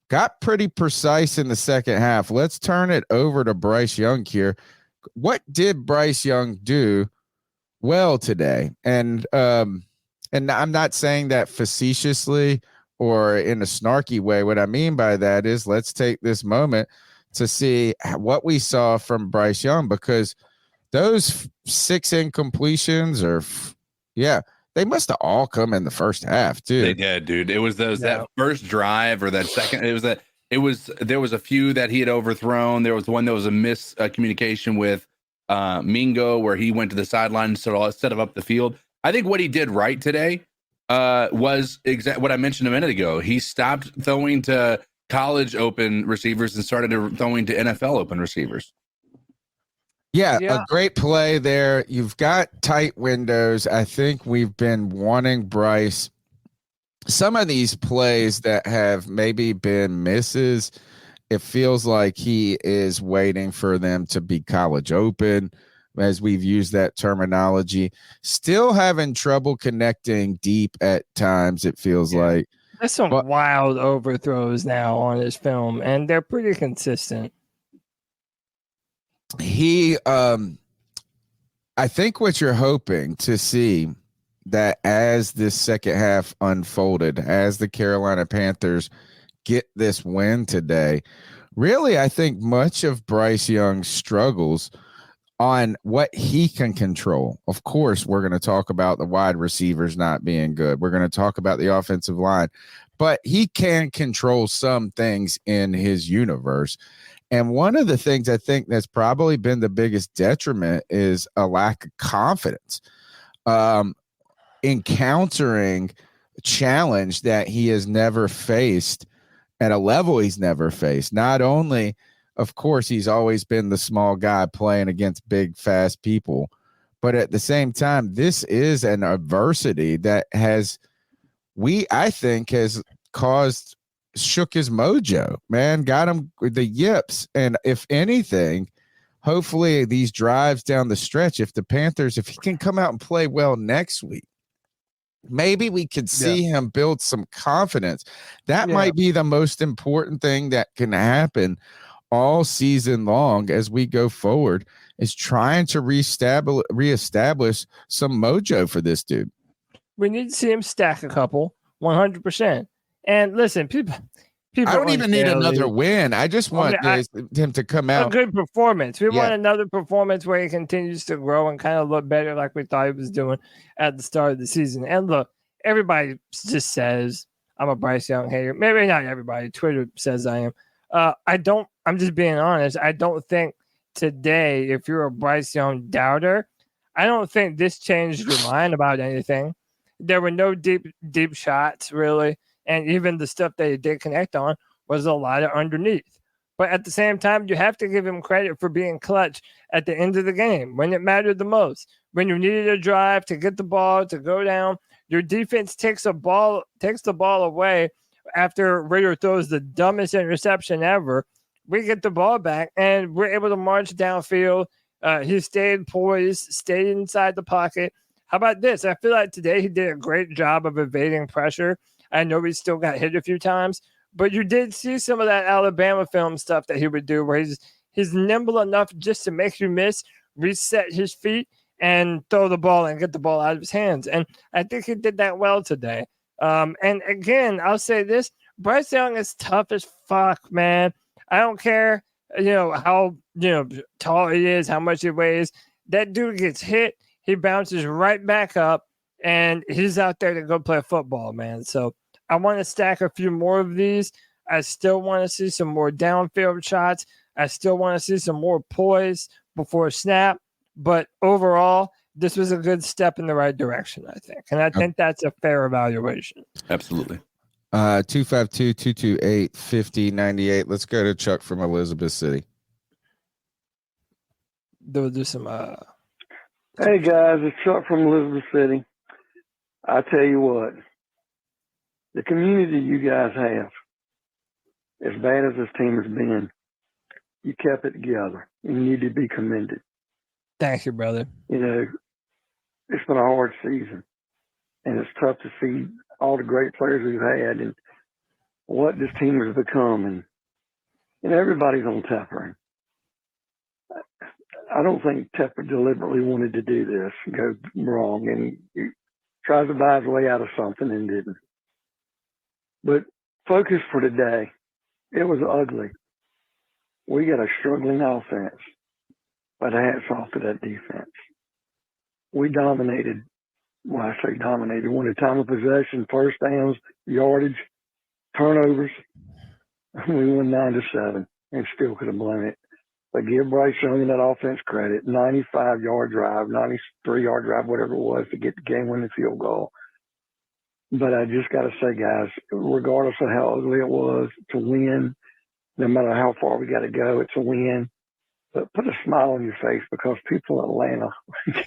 got pretty precise in the second half. Let's turn it over to Bryce Young here. What did Bryce Young do well today? And I'm not saying that facetiously or in a snarky way. What I mean by that is let's take this moment to see what we saw from Bryce Young, because those 6 incompletions they must have all come in the first half too.
They did, dude. It was that first drive or that second. There was a few that he had overthrown. There was one that was a miscommunication with Mingo where he went to the sideline instead of up the field. I think what he did right today was exactly what I mentioned a minute ago. He stopped throwing to college open receivers and started throwing to NFL open receivers.
Yeah, a great play there. You've got tight windows. I think we've been wanting Bryce. Some of these plays that have maybe been misses, it feels like he is waiting for them to be college open, as we've used that terminology. Still having trouble connecting deep at times, it feels like.
There's some wild overthrows now on his film, and they're pretty consistent.
I think what you're hoping to see that as this second half unfolded, as the Carolina Panthers get this win today, really, I think much of Bryce Young's struggles on what he can control. Of course, we're going to talk about the wide receivers not being good. We're going to talk about the offensive line, but he can control some things in his universe. And one of the things I think that's probably been the biggest detriment is a lack of confidence. Encountering a challenge that he has never faced at a level he's never faced. Not only, of course, he's always been the small guy playing against big, fast people, but at the same time, this is an adversity that I think has shook his mojo, man, got him with the yips. And if anything, hopefully these drives down the stretch, if he can come out and play well next week, maybe we could see him build some confidence. That might be the most important thing that can happen all season long as we go forward, is trying to reestablish some mojo for this dude.
We need to see him stack a couple, 100%. And listen, people
I don't even need another win. I just want him to come out.
A good performance. We want another performance where he continues to grow and kind of look better like we thought he was doing at the start of the season. And look, everybody just says I'm a Bryce Young hater. Maybe not everybody. Twitter says I am. I'm just being honest. I don't think today, if you're a Bryce Young doubter, I don't think this changed your mind about anything. There were no deep shots, really. And even the stuff that he did connect on was a lot of underneath. But at the same time, you have to give him credit for being clutch at the end of the game when it mattered the most. When you needed a drive to get the ball, to go down, your defense takes the ball away after Ritter throws the dumbest interception ever. We get the ball back, and we're able to march downfield. He stayed poised, stayed inside the pocket. How about this? I feel like today he did a great job of evading pressure. I know he still got hit a few times, but you did see some of that Alabama film stuff that he would do where he's nimble enough just to make you miss, reset his feet, and throw the ball and get the ball out of his hands. And I think he did that well today. And again, I'll say this, Bryce Young is tough as fuck, man. I don't care, how, tall he is, how much he weighs. That dude gets hit, he bounces right back up, and he's out there to go play football, man. So I want to stack a few more of these. I still want to see some more downfield shots. I still want to see some more poise before snap. But overall, this was a good step in the right direction, I think. And I think that's a fair evaluation.
Absolutely.
252-228-5098. Let's go to Chuck from Elizabeth City.
There was some
Hey guys, it's Chuck from Elizabeth City. I tell you what, the community you guys have, as bad as this team has been, you kept it together. You need to be commended.
Thank you, brother.
It's been a hard season, and it's tough to see all the great players we've had and what this team has become. And everybody's on Tepper. I don't think Tepper deliberately wanted to do this, go wrong, and he tried to buy his way out of something and didn't. But focus for today, it was ugly. We got a struggling offense, but hats off to that defense. We dominated. Well, I say dominated. Won the time of possession, first downs, yardage, turnovers. We won 9-7 and still could have blown it. But give Bryce Young and that offense credit. 95-yard drive, 93-yard drive, whatever it was, to get the game-winning field goal. But I just got to say, guys, regardless of how ugly it was, to win, no matter how far we got to go, it's a win. But put a smile on your face, because people in Atlanta,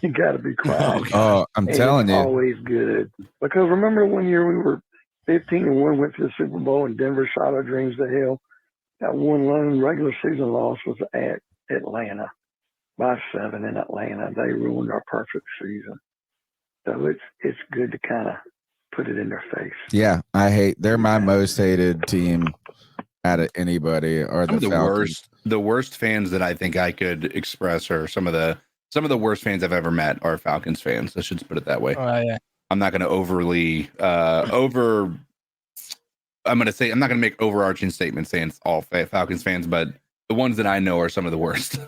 you got to be crying.
Oh, I'm telling you.
It's always good. Because remember one year we were 15-1, went to the Super Bowl, and Denver shot our dreams to hell. That one lone regular season loss was at Atlanta by 7 in Atlanta. They ruined our perfect season. So it's good to kind of put it in their face.
Yeah, they're my most hated team out of anybody. Or the Falcons.
The worst fans that I think I could express are some of the worst fans I've ever met are Falcons fans. Let's just put it that way.
Oh yeah.
I'm not going to overly I'm going to make overarching statements saying it's all Falcons fans, but the ones that I know are some of the worst.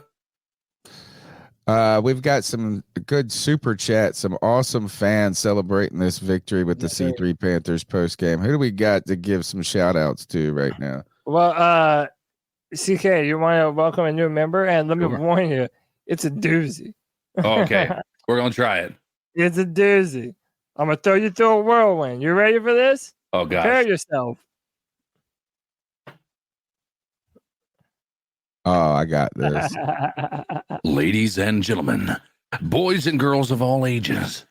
We've got some good super chat, some awesome fans celebrating this victory with the C3 Panthers post game. Who do we got to give some shout outs to right now?
Well, CK, you want to welcome a new member? And let me warn you, it's a doozy.
Okay, we're going to try it.
It's a doozy. I'm going to throw you through a whirlwind. You ready for this?
Oh, gosh.
Prepare yourself.
Oh, I got this.
Ladies and gentlemen, boys and girls of all ages,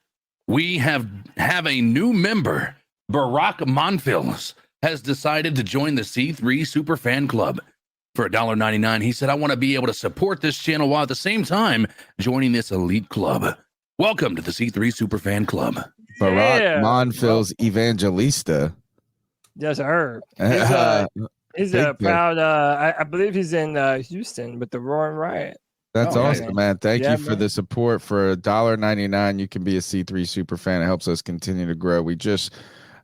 we have a new member. Barack Monfils has decided to join the C3 Super Fan Club. For $1.99, he said, I want to be able to support this channel while at the same time joining this elite club. Welcome to the C3 Super Fan Club.
Barack Monfils Evangelista.
Yes, sir. He's a proud, I believe he's in Houston with the Roaring Riot.
That's awesome, man. Thank you for the support. For $1.99, you can be a C3 super fan. It helps us continue to grow. We just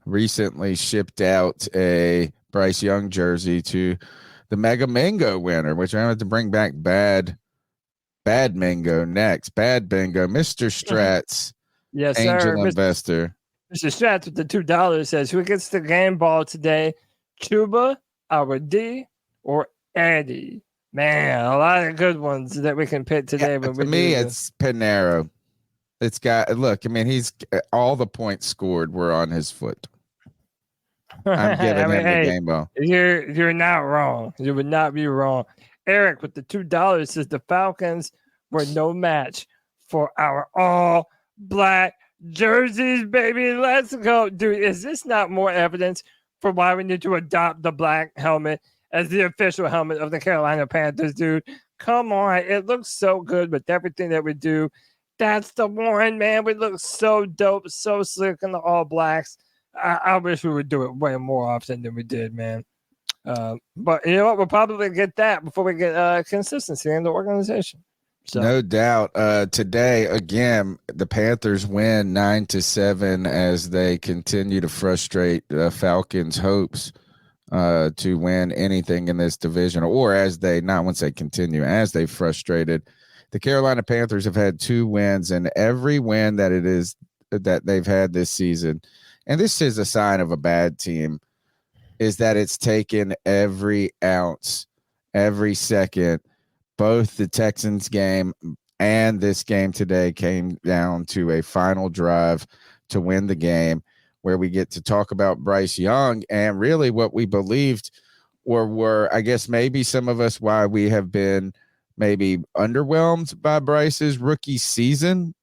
recently shipped out a Bryce Young jersey to the Mega Mango winner, which I have to bring back Bad Mango next. Bad Bingo, Mr. Stratz.
Yes,
Angel
sir.
Investor.
Mr. Stratz with the $2 says, who gets the game ball today? Chuba, our D, or Eddie? Man, a lot of good ones that we can pick today.
Yeah, to me, it's Pinero. It's got, look, I mean, he's all the points scored were on his foot. I'm giving him the game ball.
You're not wrong. You would not be wrong. Eric with the $2 says the Falcons were no match for our all black jerseys, baby. Let's go. Dude, is this not more evidence for why we need to adopt the black helmet as the official helmet of the Carolina Panthers, dude? Come on. It looks so good with everything that we do. That's the one, man. We look so dope, so slick in the all blacks. I wish we would do it way more often than we did, man. But you know what? We'll probably get that before we get consistency in the organization. So.
No doubt. Today, again, the Panthers win 9-7 as they continue to frustrate the Falcons' hopes to win anything in this division, or as they, not once they continue, as they frustrated. The Carolina Panthers have had 2 wins, and every win that they've had this season, and this is a sign of a bad team, is that it's taken every ounce, every second. Both the Texans game and this game today came down to a final drive to win the game, where we get to talk about Bryce Young and really what we believed were, I guess, maybe some of us why we have been maybe underwhelmed by Bryce's rookie season.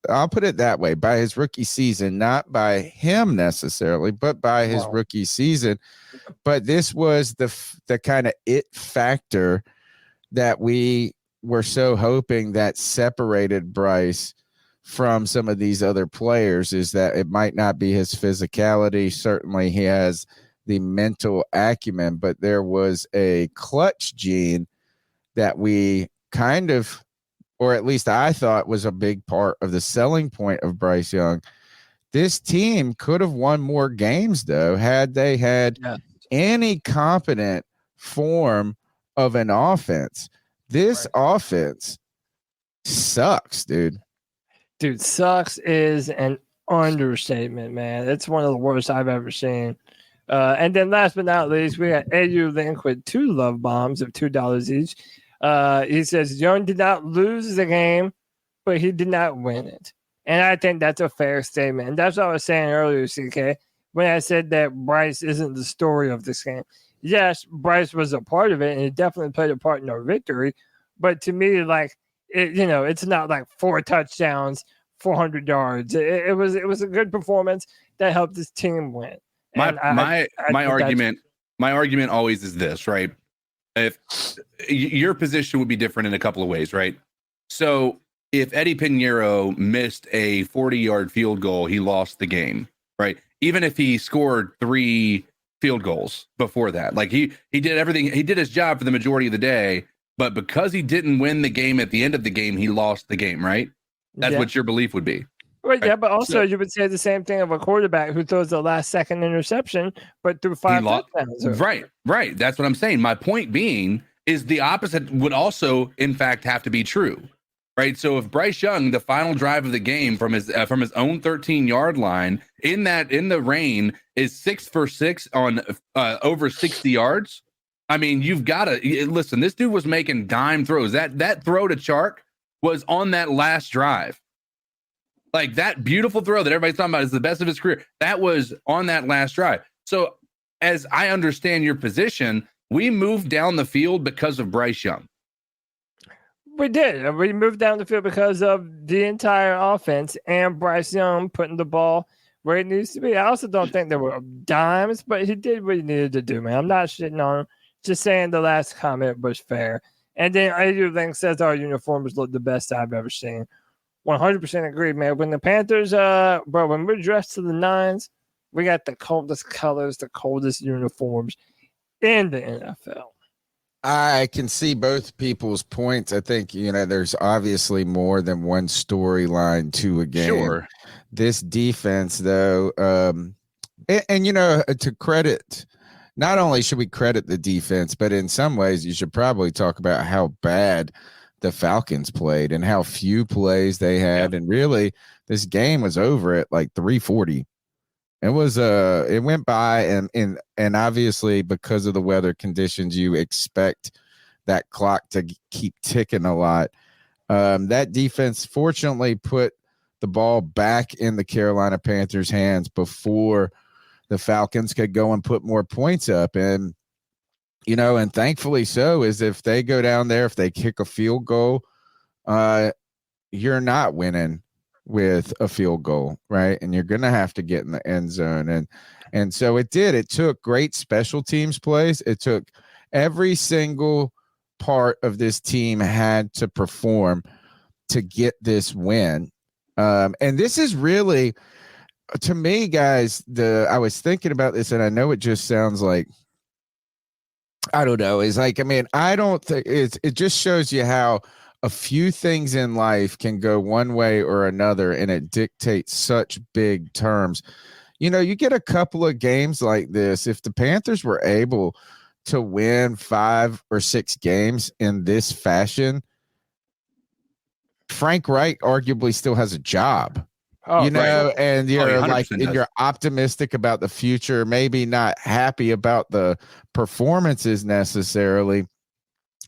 I'll put it that way, by his rookie season, not by him necessarily, but by his rookie season. But this was the kind of it factor that we were so hoping that separated Bryce from some of these other players, is that it might not be his physicality. Certainly he has the mental acumen, but there was a clutch gene that we kind of, or at least I thought, was a big part of the selling point of Bryce Young. This team could have won more games, though, had they had any competent form of an offense. This offense sucks, dude.
Dude, sucks is an understatement, man. It's one of the worst I've ever seen. And then last but not least, we got AU Link with 2 love bombs of $2 each. He says, Young did not lose the game, but he did not win it. And I think that's a fair statement. And that's what I was saying earlier, CK, when I said that Bryce isn't the story of this game. Yes, Bryce was a part of it, and he definitely played a part in our victory. But to me, like, it's not like 4 touchdowns, 400 yards. It was a good performance that helped this team win.
My argument always is this, right? If your position would be different in a couple of ways, right? So if Eddie Pinheiro missed a 40-yard field goal, he lost the game, right? Even if he scored 3 field goals before that, like he did everything, he did his job for the majority of the day, but because he didn't win the game at the end of the game, he lost the game, right? That's what your belief would be.
Right, yeah,
Right.
but also
So-
you would say the same thing of a quarterback who throws the last second interception, but threw 5 touchdowns.
Right. That's what I'm saying. My point being is the opposite would also, in fact, have to be true. Right. So if Bryce Young, the final drive of the game from his own 13-yard line in the rain is 6 for 6 on over 60 yards. I mean, you've got to listen. This dude was making dime throws. That throw to Chark was on that last drive. Like that beautiful throw that everybody's talking about is the best of his career. That was on that last drive. So as I understand your position, we moved down the field because of Bryce Young.
We did. We moved down the field because of the entire offense and Bryce Young putting the ball where it needs to be. I also don't think there were dimes, but he did what he needed to do, man. I'm not shitting on him. Just saying the last comment was fair. And then AU Link says our uniforms look the best I've ever seen. 100% agree, man. When the Panthers, when we're dressed to the nines, we got the coldest colors, the coldest uniforms in the NFL.
I can see both people's points. I think, there's obviously more than one storyline to a game.
Sure.
This defense, though, to credit, not only should we credit the defense, but in some ways you should probably talk about how bad the Falcons played and how few plays they had. And really, this game was over at like 3:40. It was it went by, and obviously because of the weather conditions, you expect that clock to keep ticking a lot. That defense fortunately put the ball back in the Carolina Panthers' hands before the Falcons could go and put more points up. And and thankfully so, is if they go down there, if they kick a field goal, you're not winning with a field goal, right? And you're going to have to get in the end zone. And so it did. It took great special teams plays. It took every single part of this team had to perform to get this win. And this is really, to me, guys, I was thinking about this, and I know it just sounds like, I don't know. It's like, I don't think it just shows you how a few things in life can go one way or another, and it dictates such big terms. You get a couple of games like this. If the Panthers were able to win 5 or 6 games in this fashion, Frank Reich arguably still has a job. And you're you're optimistic about the future, maybe not happy about the performances necessarily.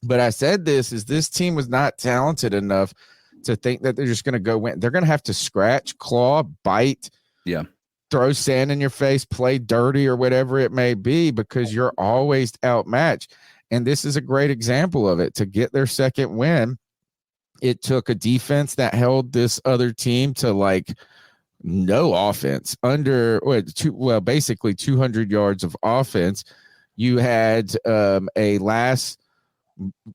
But I said this team was not talented enough to think that they're just going to go win. They're going to have to scratch, claw, bite, throw sand in your face, play dirty or whatever it may be, because you're always outmatched. And this is a great example of it. To get their second win, it took a defense that held this other team to like no offense, basically 200 yards of offense. You had a last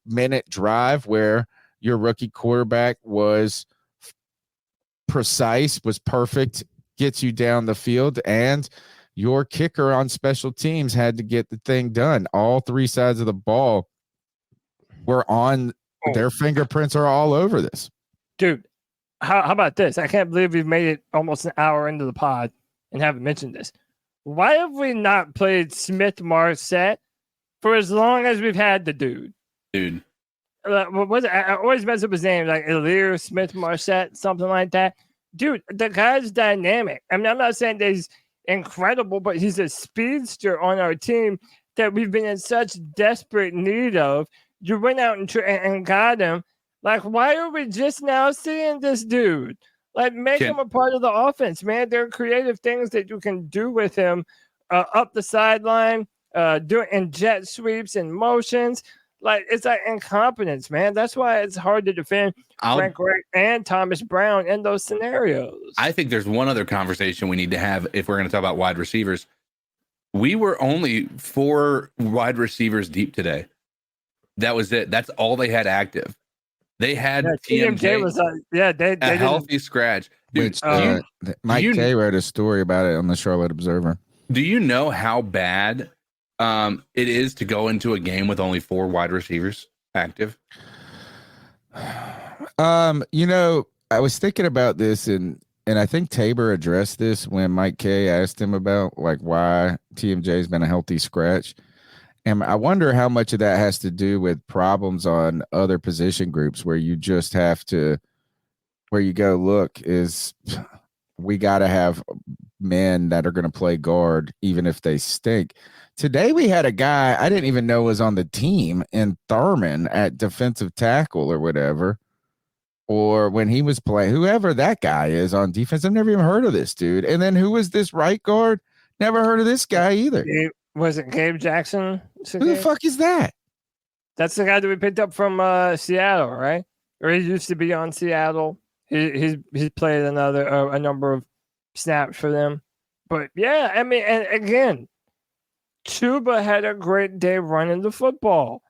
minute drive where your rookie quarterback was precise, was perfect, gets you down the field, and your kicker on special teams had to get the thing done. All 3 sides of the ball were on. Their fingerprints are all over this.
Dude, how about this? I can't believe we've made it almost an hour into the pod and haven't mentioned this. Why have we not played Smith Marset for as long as we've had the dude? What was it? I always mess up his name, like Ilir Smith Marset, something like that. Dude, the guy's dynamic. I'm not saying that he's incredible, but he's a speedster on our team that we've been in such desperate need of. You went out and got him. Like, why are we just now seeing this dude? Like, make him a part of the offense, man. There are creative things that you can do with him up the sideline, doing jet sweeps and motions. Like, it's like incompetence, man. That's why it's hard to defend Frank Reich and Thomas Brown in those scenarios.
I think there's one other conversation we need to have if we're going to talk about wide receivers. We were only 4 wide receivers deep today. That was it. That's all they had active. They had TMJ
was they
healthy scratch. Dude,
Mike K wrote a story about it on the Charlotte Observer.
Do you know how bad it is to go into a game with only 4 wide receivers active?
I was thinking about this, and and I think Tabor addressed this when Mike Kay asked him about like why TMJ's been a healthy scratch. And I wonder how much of that has to do with problems on other position groups where you just have to, where you go, look, we got to have men that are going to play guard, even if they stink. Today we had a guy I didn't even know was on the team in Thurman at defensive tackle or whatever. Or when he was playing, whoever that guy is on defense, I've never even heard of this dude. And then who was this right guard? Never heard of this guy either.
Was it Gabe Jackson?
Who the fuck is that?
That's the guy that we picked up from Seattle, right? Or he used to be on Seattle. He's played a number of snaps for them. But yeah, I mean, and again, Chuba had a great day running the football.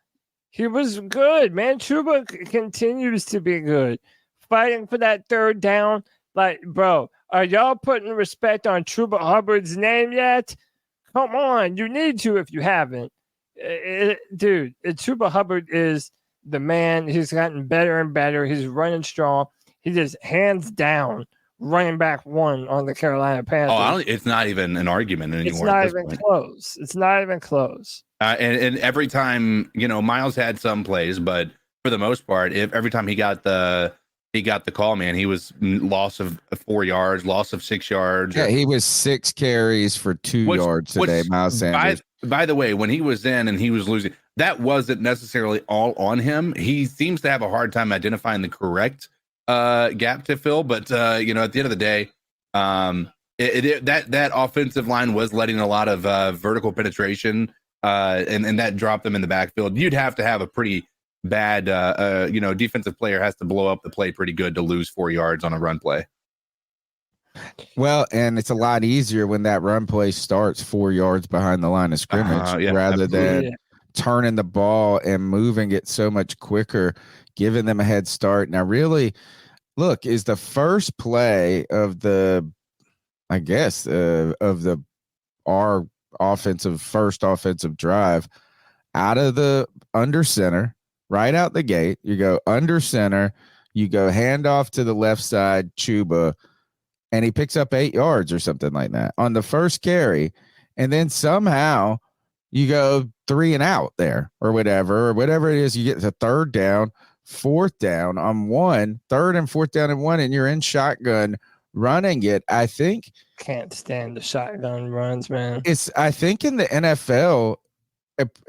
He was good, man. Chuba continues to be good. Fighting for that third down. Like, bro, are y'all putting respect on Chuba Hubbard's name yet? Come on. You need to if you haven't. Dude, Chuba Hubbard is the man. He's gotten better and better. He's running strong. He just hands down running back one on the Carolina Panthers.
It's not even an argument anymore.
It's not even close. It's not even close.
And every time, Miles had some plays, but for the most part, every time he got the call, man, he was loss of 4 yards, loss of 6 yards.
Yeah, he was 6 carries for 2 yards today, Miles Sanders.
By the way, when he was in and he was losing, that wasn't necessarily all on him. He seems to have a hard time identifying the correct gap to fill, but at the end of the day, that offensive line was letting a lot of vertical penetration, and that dropped them in the backfield. You'd have to have a pretty bad, defensive player has to blow up the play pretty good to lose 4 yards on a run play.
Well, and it's a lot easier when that run play starts 4 yards behind the line of scrimmage rather than turning the ball and moving it so much quicker, giving them a head start. Now, really, look, is the first play of our first offensive drive out of the under center, right out the gate. You go under center, you go handoff to the left side, Chuba, and he picks up 8 yards or something like that on the first carry. And then somehow you go 3 and out there or whatever it is. You get to third down, fourth down on 1, third and fourth down and 1, and you're in shotgun running it. I think
can't stand the shotgun runs, man.
I think in the NFL,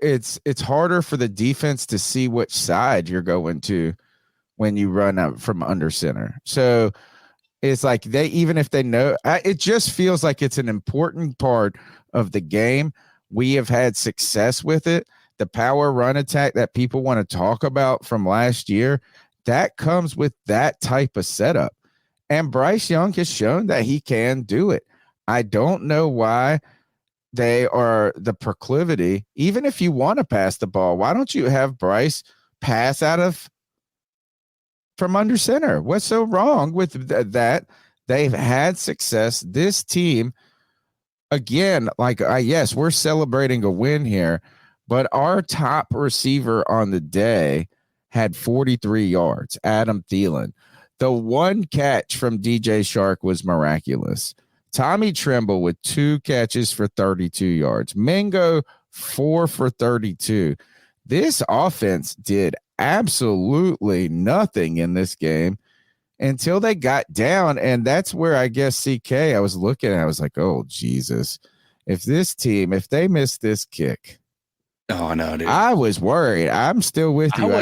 it's harder for the defense to see which side you're going to when you run out from under center. So it's like even if they know, it just feels like it's an important part of the game. We have had success with it. The power run attack that people want to talk about from last year, that comes with that type of setup. And Bryce Young has shown that he can do it. I don't know why they are the proclivity. Even if you want to pass the ball, why don't you have Bryce pass from under center? What's so wrong with that? They've had success. This team, again, yes, we're celebrating a win here, but our top receiver on the day had 43 yards, Adam Thielen. The one catch from DJ Shark was miraculous. Tommy Tremble with 2 catches for 32 yards. Mingo, 4 for 32. This offense did absolutely nothing in this game until they got down. And that's where I guess I was looking at, I was like, oh, Jesus. If they miss this kick.
Oh, no, dude.
I was worried. I'm still with you.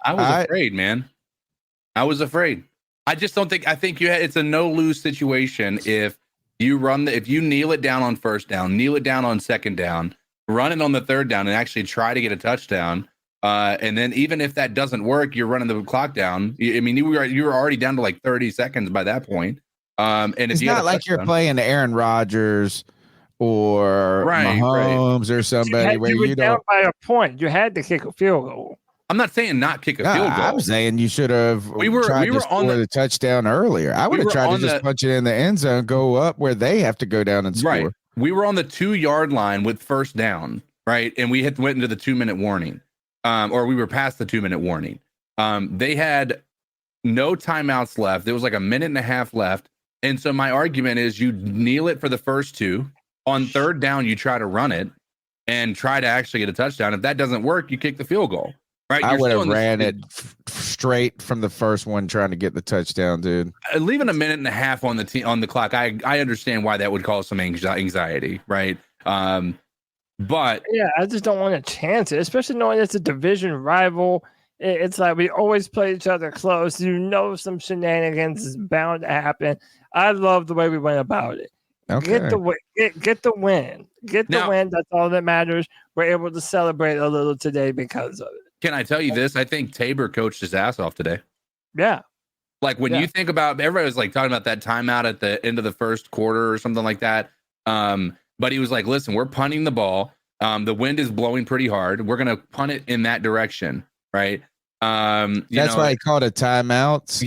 I was afraid, man. I was afraid. I just don't think. I think it's a no lose situation if you if you kneel it down on first down, kneel it down on second down, run it on the third down, and actually try to get a touchdown. And then even if that doesn't work, you're running the clock down. I mean, you were already down to like 30 seconds by that point. And
it's not like you're playing Aaron Rodgers or Mahomes or somebody where
you were down by a point. You had to kick a field goal.
I'm not saying not kick a field goal.
I'm saying you should have tried to score the touchdown earlier. I would have tried to just punch it in the end zone, go up where they have to go down and score.
Right. We were on the 2-yard line with first down, right? And we went into the 2-minute warning, or we were past the 2-minute warning. They had no timeouts left. There was like a minute and a half left. And so my argument is you kneel it for the first 2. On third down, you try to run it and try to actually get a touchdown. If that doesn't work, you kick the field goal. Right?
I would have ran it straight from the first one, trying to get the touchdown, dude.
Leaving a minute and a half on the clock, I understand why that would cause some anxiety, right? But
yeah, I just don't want to chance it, especially knowing it's a division rival. It's like we always play each other close. Some shenanigans is bound to happen. I love the way we went about it.
Okay.
Get the win. Get the win. That's all that matters. We're able to celebrate a little today because of it.
Can I tell you this? I think Tabor coached his ass off today.
Yeah.
Like when you think about, everybody was like talking about that timeout at the end of the first quarter or something like that. But he was like, listen, we're punting the ball. The wind is blowing pretty hard. We're going to punt it in that direction. Right.
That's why he called a timeout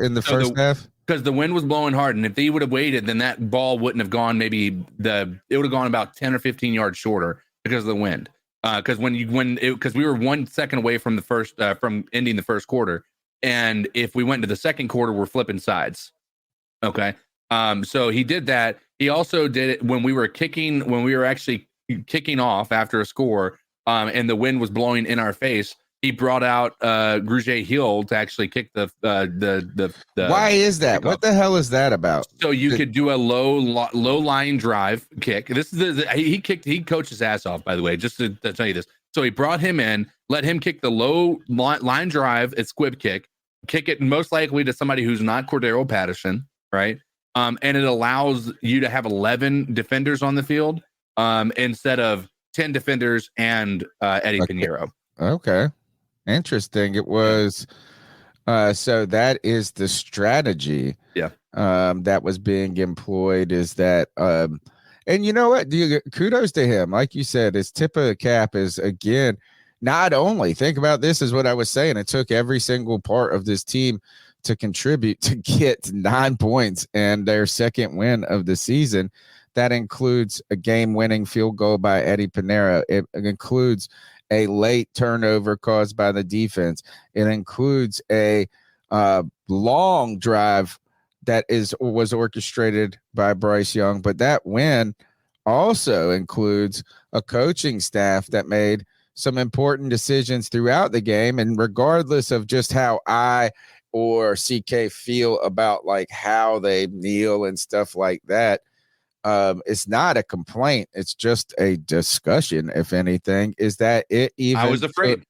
in the first half.
Because the wind was blowing hard. And if he would have waited, then that ball wouldn't have gone it would have gone about 10 or 15 yards shorter because of the wind. Because we were 1 second away from from ending the first quarter, and if we went to the second quarter, we're flipping sides. Okay, so he did that. He also did it when we were actually kicking off after a score, and the wind was blowing in our face. He brought out Grugier Hill to actually kick the
Why is that? What the hell is that about?
So you could do a low line drive kick. This is he coached his ass off, by the way, just to tell you this. So he brought him in, let him kick the low line drive at squib kick it most likely to somebody who's not Cordero Patterson, right? And it allows you to have 11 defenders on the field instead of 10 defenders and Eddie Pinheiro.
Okay. Interesting. It was so that is the strategy that was being employed, is that and you know what, kudos to him. Like you said, his tip of the cap is, again, not only, think about this, is what I was saying, it took every single part of this team to contribute to get 9 points and their second win of the season. That includes a game-winning field goal by Eddie Pinheiro. It includes a late turnover caused by the defense. It includes a long drive that was orchestrated by Bryce Young. But that win also includes a coaching staff that made some important decisions throughout the game. And regardless of just how I or CK feel about like how they kneel and stuff like that, it's not a complaint. It's just a discussion. If anything, is that I was afraid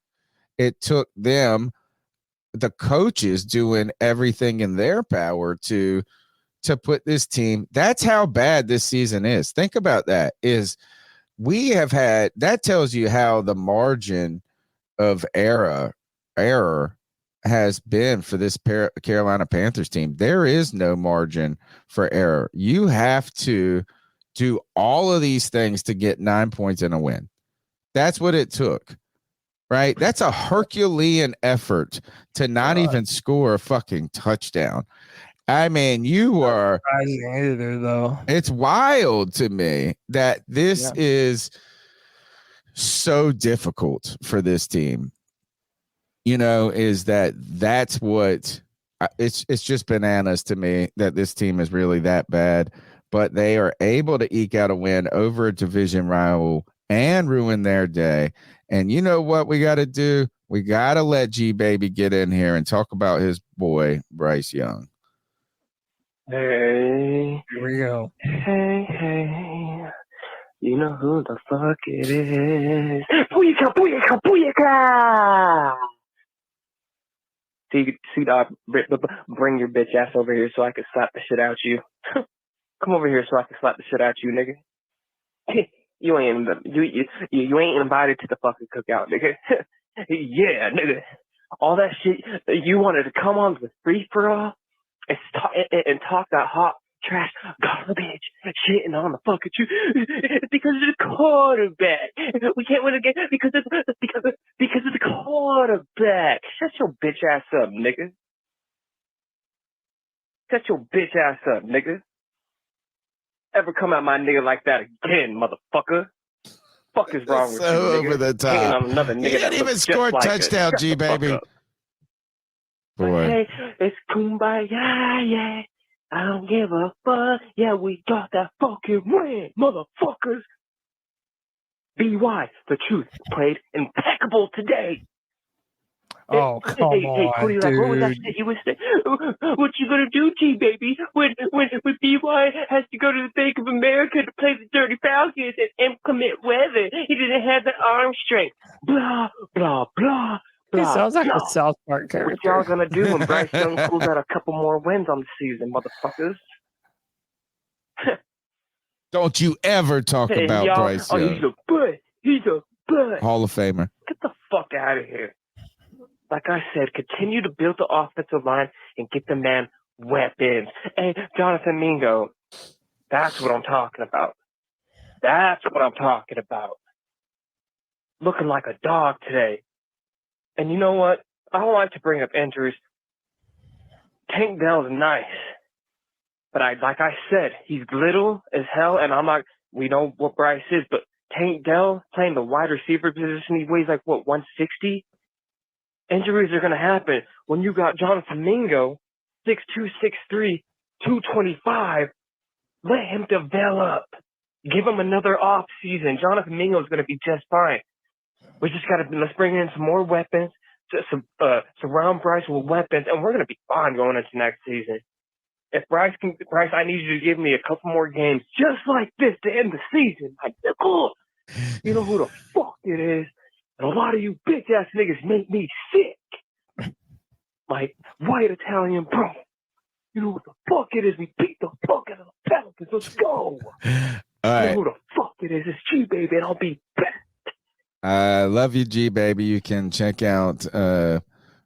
it took them, the coaches, doing everything in their power to put this team. That's how bad this season is. Think about that. That tells you how the margin of error has been for this Carolina Panthers team. There is no margin for error. You have to do all of these things to get 9 points and a win. That's what it took, right? That's a Herculean effort to not even score a fucking touchdown. I mean, it's wild to me that this is so difficult for this team. That's what it's just bananas to me that this team is really that bad, but they are able to eke out a win over a division rival and ruin their day. And you know what we got to do? We got to let G Baby get in here and talk about his boy, Bryce Young.
Hey,
here we go.
Hey, you know who the fuck it is? Booyaka, booyaka, booyaka! See, dog, bring your bitch ass over here so I can slap the shit out you. Come over here so I can slap the shit out you, nigga. You ain't invited to the fucking cookout, nigga. Yeah, nigga. All that shit you wanted to come on the free for all and talk that hot trash garbage shitting on the fucking you because of the quarterback. We can't win a game because of the quarterback. Shut your bitch ass up, nigga. Shut your bitch ass up, nigga. Ever come at my nigga like that again, motherfucker? Fuck is wrong with you, nigga?
Over the top.
On another nigga
he didn't even score a touchdown, G Baby.
Boy. Hey, it's kumbaya, yeah. I don't give a fuck. Yeah, we got that fucking win, motherfuckers. BY, the truth, played impeccable today.
Oh, come
Hey, Cody,
on,
like, what was that
dude.
shit you was saying? What you gonna do, G baby? When BY has to go to the Bank of America to play the Dirty Falcons and inclement weather, he didn't have the arm strength. Blah blah blah
He
blah.
sounds like
blah.
a South Park
What
character.
y'all gonna do when Bryce Young pulls out a couple more wins on the season, motherfuckers?
Don't you ever talk
Hey,
about
y'all,
Bryce
oh,
Young.
he's a butt. He's a butt.
Hall of Famer.
Get the fuck out of here. Like I said, continue to build the offensive line and get the man weapons. Hey, Jonathan Mingo, that's what I'm talking about. That's what I'm talking about. Looking like a dog today. And you know what? I don't like to bring up injuries. Tank Dell's nice. But like I said, he's little as hell, and I'm like, we know what Bryce is, but Tank Dell playing the wide receiver position, he weighs like, what, 160? Injuries are going to happen. When you got Jonathan Mingo, 6'2", 6'3", 225, let him develop. Give him another off season. Jonathan Mingo is going to be just fine. We just got to, let's bring in some more weapons, surround Bryce with weapons, and we're going to be fine going into next season. If Bryce, I need you to give me a couple more games just like this to end the season. Like, cool. You know who the fuck it is? And a lot of you bitch ass niggas make me sick. Like white Italian bro. You know what the fuck it is? We beat the fuck out of the Falcons. Let's go.
All right.
You know who the fuck it is? It's G baby, and I'll be back.
Love you, G baby. You can check out.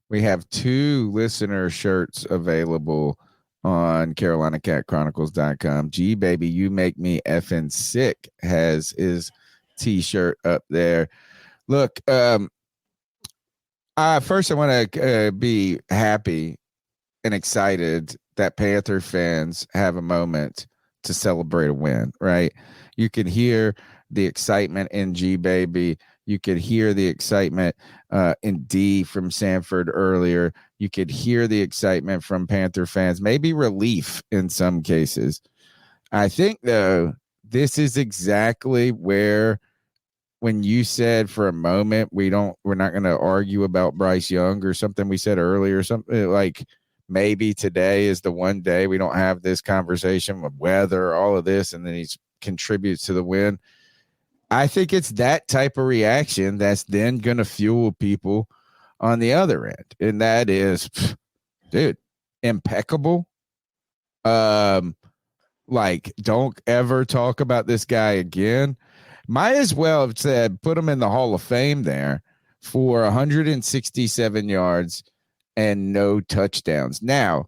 We have 2 listener shirts available on CarolinaCatChronicles.com. G baby, you make me effing sick has his t-shirt up there. Look, first I want to be happy and excited that Panther fans have a moment to celebrate a win, right? You can hear the excitement in G baby. You could hear the excitement in D from Sanford earlier. You could hear the excitement from Panther fans, maybe relief in some cases. I think, though, this is exactly where, when you said for a moment we're not going to argue about Bryce Young or something we said earlier, something like maybe today is the one day we don't have this conversation with weather, all of this, and then he contributes to the win. I think it's that type of reaction that's then going to fuel people on the other end. And that is, dude, impeccable. Like, don't ever talk about this guy again. Might as well have said, put him in the Hall of Fame there for 167 yards and no touchdowns. Now,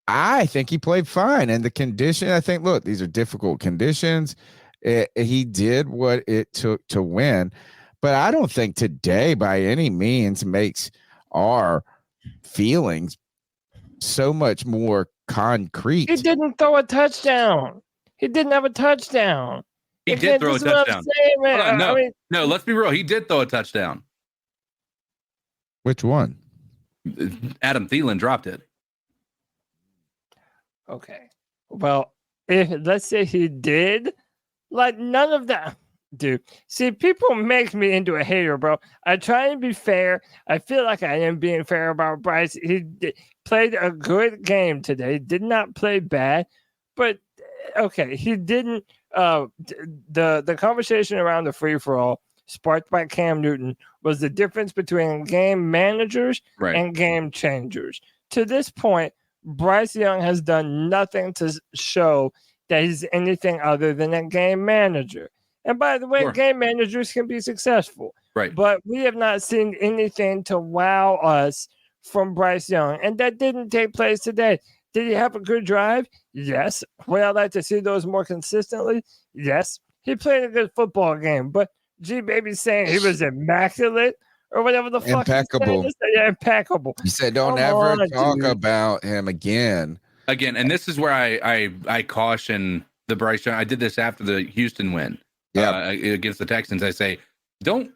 I think he played fine. And the condition, I think, look, these are difficult conditions. He did what it took to win. But I don't think today by any means makes our feelings so much more concrete.
He didn't throw a touchdown. He didn't have a touchdown.
He did throw a touchdown. Hold on, no, no, let's be real. He did throw a touchdown.
Which one?
Adam Thielen dropped it.
Okay. Well, let's say he did, like none of that. Dude, see, people make me into a hater, bro. I try and be fair. I feel like I am being fair about Bryce. He played a good game today. Did not play bad, but okay, he didn't. The conversation around the free for all sparked by Cam Newton was the difference between game managers and game changers. To this point, Bryce Young has done nothing to show that he's anything other than a game manager. And by the way, game managers can be successful.
Right.
But we have not seen anything to wow us from Bryce Young. And that didn't take place today. Did he have a good drive? Yes. Would I like to see those more consistently? Yes. He played a good football game. But G Baby's saying he was immaculate or whatever the fuck.
Impeccable.
Yeah, impeccable.
He said, don't talk about him again.
Again, and this is where I caution the Bryce Young. I did this after the Houston win against the Texans. I say, don't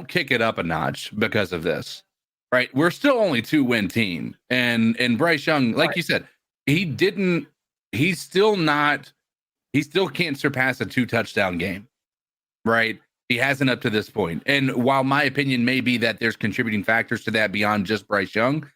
kick it up a notch because of this. Right? We're still only 2-win team. And Bryce Young, like you said, he didn't. He's still not. He still can't surpass a 2-touchdown game, right? He hasn't up to this point. And while my opinion may be that there's contributing factors to that beyond just Bryce Young,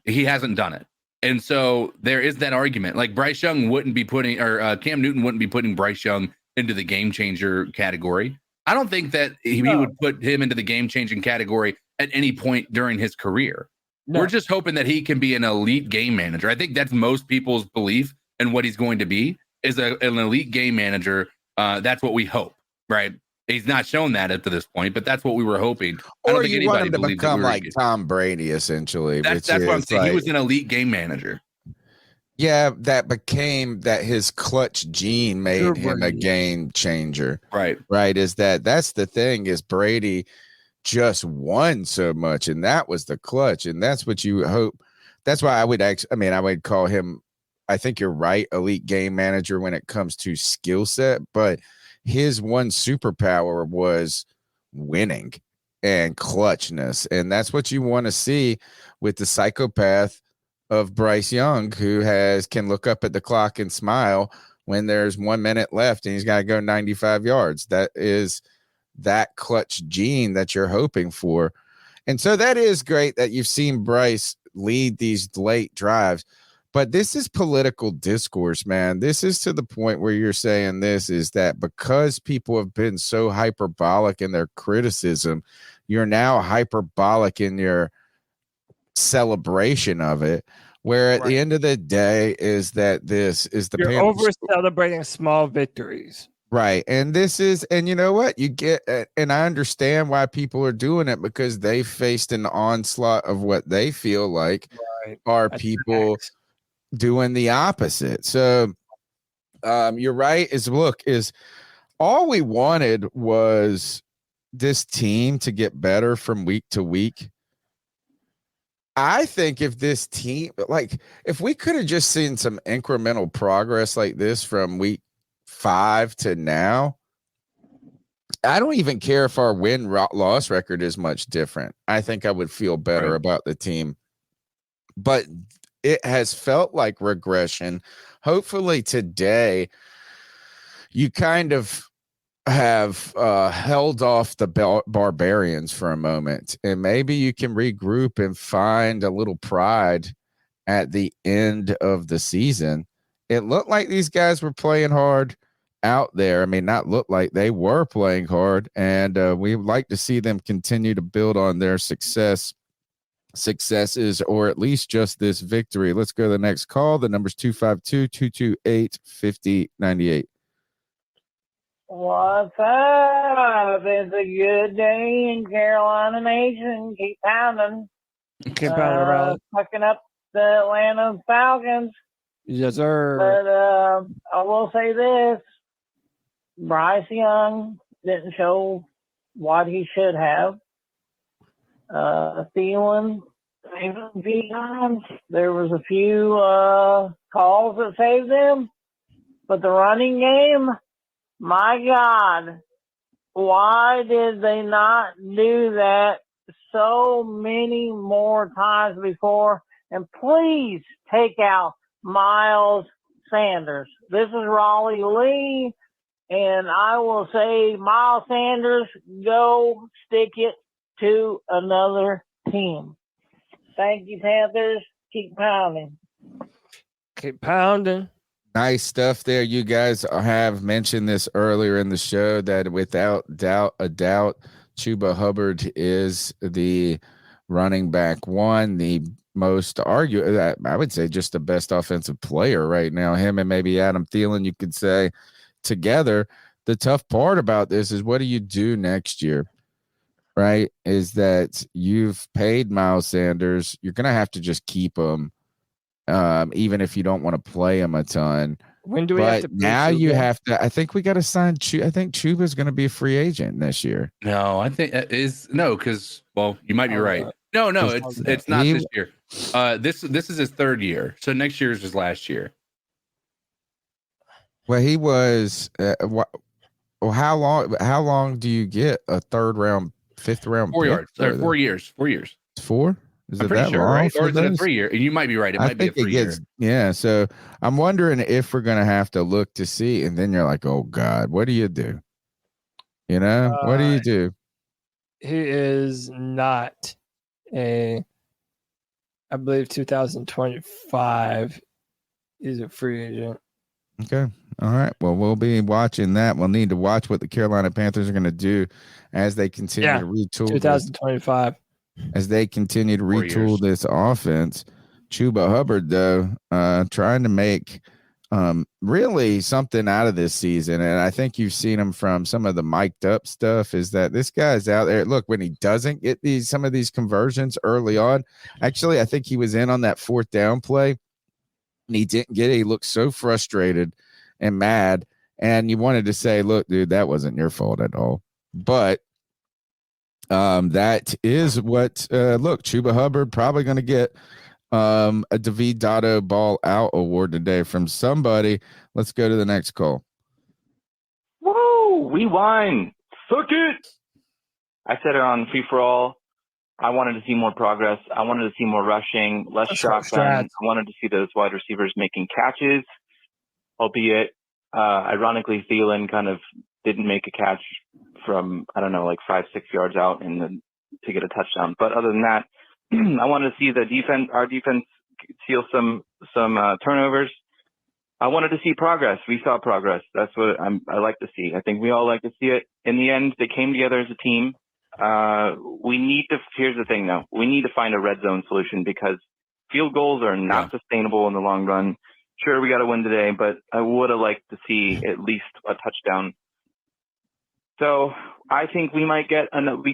he hasn't done it. And so there is that argument. Like Bryce Young wouldn't be putting, or Cam Newton wouldn't be putting Bryce Young into the game changer category. I don't think that he would put him into the game changing category at any point during his career. No. We're just hoping that he can be an elite game manager. I think that's most people's belief in what he's going to be is an elite game manager. That's what we hope, right? He's not shown that up to this point, but that's what we were hoping. I don't
Or
think
you want
anybody
him to
believed
become like Tom Brady, essentially.
That's what I'm saying. He was an elite game manager.
Yeah, that became that his clutch gene made him a game changer.
Right.
Right. That's the thing is Brady just won so much, and that was the clutch, and that's what you hope. That's why I would call him, I think you're right, elite game manager when it comes to skill set, but his one superpower was winning and clutchness. And that's what you want to see with the psychopath of Bryce Young, who can look up at the clock and smile when there's 1 minute left and he's got to go 95 yards. That is that clutch gene that you're hoping for. And so that is great that you've seen Bryce lead these late drives. But this is political discourse, man. This is to the point where you're saying this is that because people have been so hyperbolic in their criticism, you're now hyperbolic in your celebration of it. Where at the end of the day is that this is the
you're over celebrating small victories.
Right. And you know what you get, and I understand why people are doing it because they faced an onslaught of what they feel like are people doing the opposite. So you're right. Is all we wanted was this team to get better from week to week. I think if this team, if we could have just seen some incremental progress like this from week 5 to now, I don't even care if our win-loss record is much different. I think I would feel better about the team. But it has felt like regression. Hopefully today you kind of have held off the barbarians for a moment, and maybe you can regroup and find a little pride at the end of the season. It looked like these guys were playing hard out there. I mean, not look like, they were playing hard, and we would like to see them continue to build on their successes, or at least just this victory. Let's go to the next call. The number's 252-228-5098.
What's up? It's a good day in Carolina Nation. Keep pounding.
Keep pounding around.
Fucking up the Atlanta Falcons.
Yes, sir.
But I will say this. Bryce Young didn't show what he should have. Thielen, a few times. There was a few calls that saved them. But the running game, my God, why did they not do that so many more times before? And please take out Miles Sanders. This is Raleigh Lee, and I will say, Miles Sanders, go stick it to another team. Thank you, Panthers. Keep pounding.
Keep pounding.
Nice stuff there. You guys have mentioned this earlier in the show that without doubt, Chuba Hubbard is the running back one, the most I would say just the best offensive player right now. Him and maybe Adam Thielen, you could say together. The tough part about this is what do you do next year? Right? Is that you've paid Miles Sanders. You're going to have to just keep him. Even if you don't want to play him a ton.
When do we have to
now you have to, I think we got to sign I think Chuba is going to be a free agent this year.
No, I think because you might be right. No, it's not this year. This is his third year. So next year is his last year.
Well, he was how long do you get a third round, fifth round?
4 years. 4 years. 4 years.
4? Is
I'm
it
pretty
that
sure,
long
right?
for
Or is it a
those?
3 year? And you might be right. It might be a 3 year.
Yeah. So I'm wondering if we're gonna have to look to see, and then you're like, oh God, what do you do? You know, what do you do?
He is not I believe 2025. He's a free agent.
Okay. All right. Well, we'll be watching that. We'll need to watch what the Carolina Panthers are going to do as they continue to retool
2025.
as they continue to retool this offense. Chuba Hubbard, though, trying to make really something out of this season. And I think you've seen him from some of the mic'd up stuff, is that this guy's out there. Look, when he doesn't get some of these conversions early on, actually, I think he was in on that 4th down play and he didn't get it. He looked so frustrated and mad. And you wanted to say, look, dude, that wasn't your fault at all. But that is what, look, Chuba Hubbard probably going to get a David Dotto Ball Out Award today from somebody. Let's go to the next call.
Woo! We won. Suck it. I said it on Free for All. I wanted to see more progress. I wanted to see more rushing, less shotgun. I wanted to see those wide receivers making catches, albeit ironically, Thielen kind of didn't make a catch from, I don't know, like 5-6 yards out and then to get a touchdown. But other than that, I wanted to see our defense steal some turnovers. I wanted to see progress. We saw progress. That's what I like to see. I think we all like to see it. In the end, they came together as a team. Here's the thing though. We need to find a red zone solution because field goals are not sustainable in the long run. Sure, we got to win today, but I would have liked to see at least a touchdown. So I think we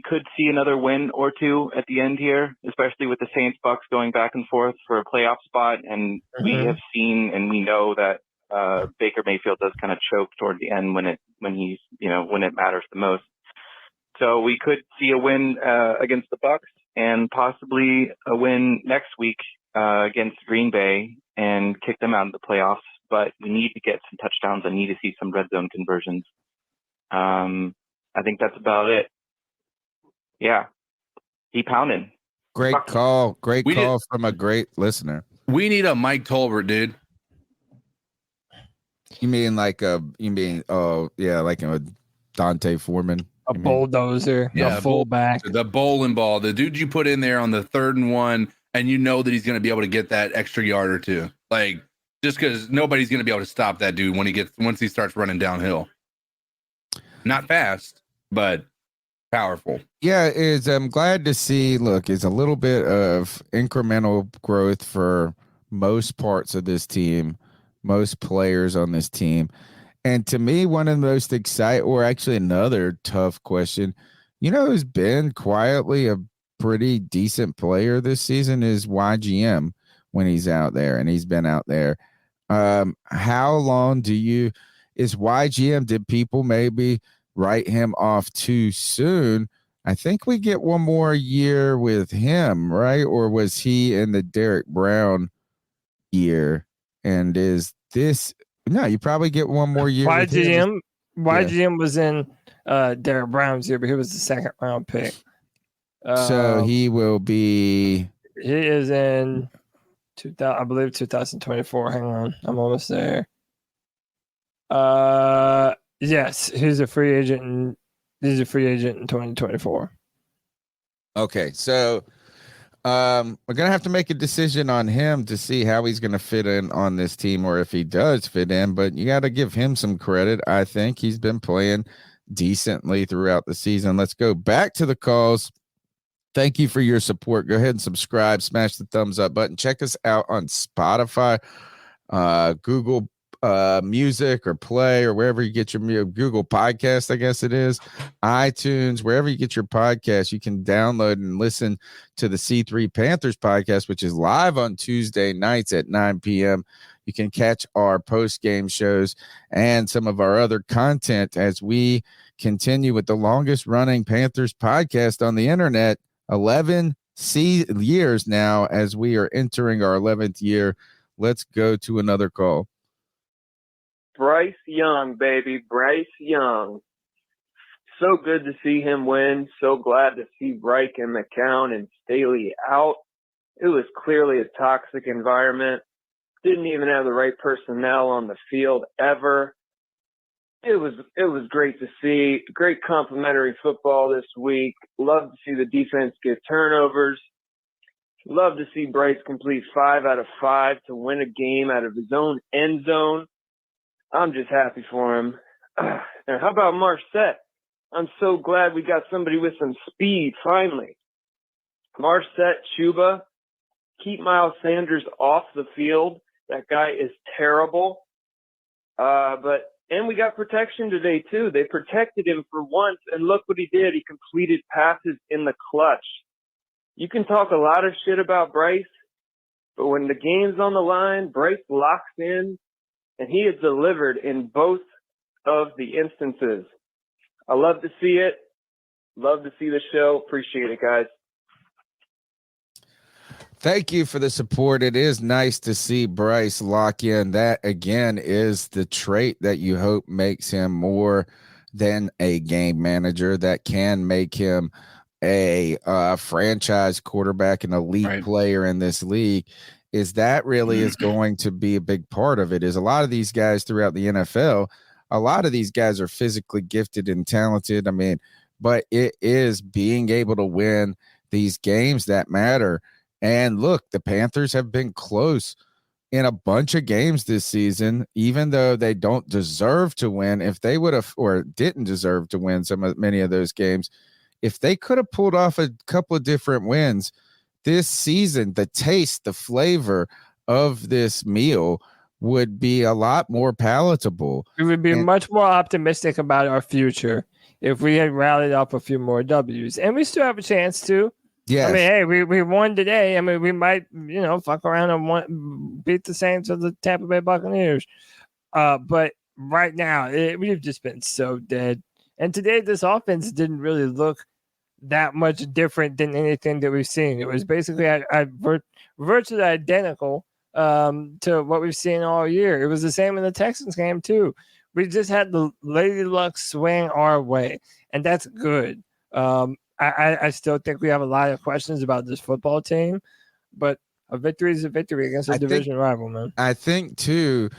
could see another win or two at the end here, especially with the Saints Bucks going back and forth for a playoff spot. And we have seen and we know that Baker Mayfield does kind of choke toward the end when it matters the most. So we could see a win against the Bucks and possibly a win next week against Green Bay and kick them out of the playoffs. But we need to get some touchdowns. I need to see some red zone conversions. I think that's about it. Yeah. Keep pounding.
Great call. Great call from a great listener.
We need a Mike Tolbert, dude.
You mean like a Dante Foreman?
A bulldozer, a fullback.
The bowling ball, the dude you put in there on the 3rd and 1, and you know that he's going to be able to get that extra yard or two. Like, just because nobody's going to be able to stop that dude once he starts running downhill. Not fast, but powerful.
Yeah, I'm glad to see. Look, it's a little bit of incremental growth for most parts of this team, most players on this team. And to me, one of the most exciting, or actually another tough question, who's been quietly a pretty decent player this season is YGM when he's out there, and he's been out there. How long is YGM? Did people maybe write him off too soon? I think we get one more year with him, right? Or was he in the Derek Brown year? And is this? No, you probably get one more year.
YGM was in Derek Brown's year, but he was the 2nd round pick.
So he will be.
He is in 2024. Hang on, I'm almost there. Yes, he's a free agent. He's a free agent in 2024.
Okay, so we're gonna have to make a decision on him to see how he's gonna fit in on this team, or if he does fit in. But you got to give him some credit. I think he's been playing decently throughout the season. Let's go back to the calls. Thank you for your support. Go ahead and subscribe, smash the thumbs up button. Check us out on Spotify, Google Music or Play, or wherever you get your Google Podcast, I guess it is, iTunes, wherever you get your podcast. You can download and listen to the C3 Panthers podcast, which is live on Tuesday nights at 9 p.m. You can catch our post-game shows and some of our other content as we continue with the longest running Panthers podcast on the internet, 11 years now, as we are entering our 11th year. Let's go to another call.
Bryce Young, baby. Bryce Young. So good to see him win. So glad to see Reich and McCown and Staley out. It was clearly a toxic environment. Didn't even have the right personnel on the field ever. It was great to see. Great complimentary football this week. Love to see the defense get turnovers. Love to see Bryce complete 5 out of 5 to win a game out of his own end zone. I'm just happy for him. And how about Marset? I'm so glad we got somebody with some speed finally. Marset, Chuba, keep Miles Sanders off the field. That guy is terrible. And we got protection today too. They protected him for once, and look what he did. He completed passes in the clutch. You can talk a lot of shit about Bryce, but when the game's on the line, Bryce locks in, and he has delivered in both of the instances. I love to see it. Love to see the show. Appreciate it, guys.
Thank you for the support. It is nice to see Bryce lock in. That, again, is the trait that you hope makes him more than a game manager, that can make him a franchise quarterback, an elite player in this league. Is that really is going to be a big part of it. Is a lot of these guys throughout the NFL, a lot of these guys are physically gifted and talented. I mean, but it is being able to win these games that matter. And look, the Panthers have been close in a bunch of games this season, even though they don't deserve to win. If they would have, or didn't deserve to win many of those games, if they could have pulled off a couple of different wins this season, the taste, the flavor of this meal would be a lot more palatable.
We would be much more optimistic about our future if we had rallied up a few more W's. And we still have a chance to.
Yes.
I mean, hey, we won today. I mean, we might, fuck around and beat the Saints or the Tampa Bay Buccaneers. But right now, we've just been so dead. And today, this offense didn't really look that much different than anything that we've seen. It was basically virtually identical to what we've seen all year. It was the same in the Texans game, too. We just had the lady luck swing our way, and that's good. I still think we have a lot of questions about this football team, but a victory is a victory against a division rival, man. I
think, too,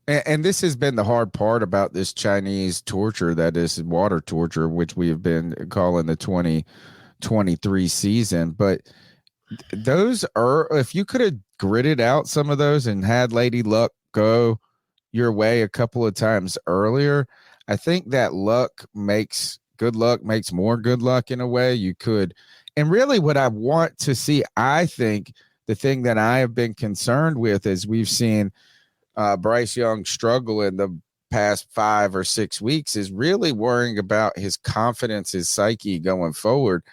and this has been the hard part about this Chinese torture, that is water torture, which we have been calling the 2023 season. But those are, if you could have gritted out some of those and had Lady Luck go your way a couple of times earlier, I think that good luck makes more good luck in a way. You could, and really what I want to see, I think the thing that I have been concerned with is we've seen Bryce Young struggle in the past 5 or 6 weeks, is really worrying about his confidence, his psyche going forward.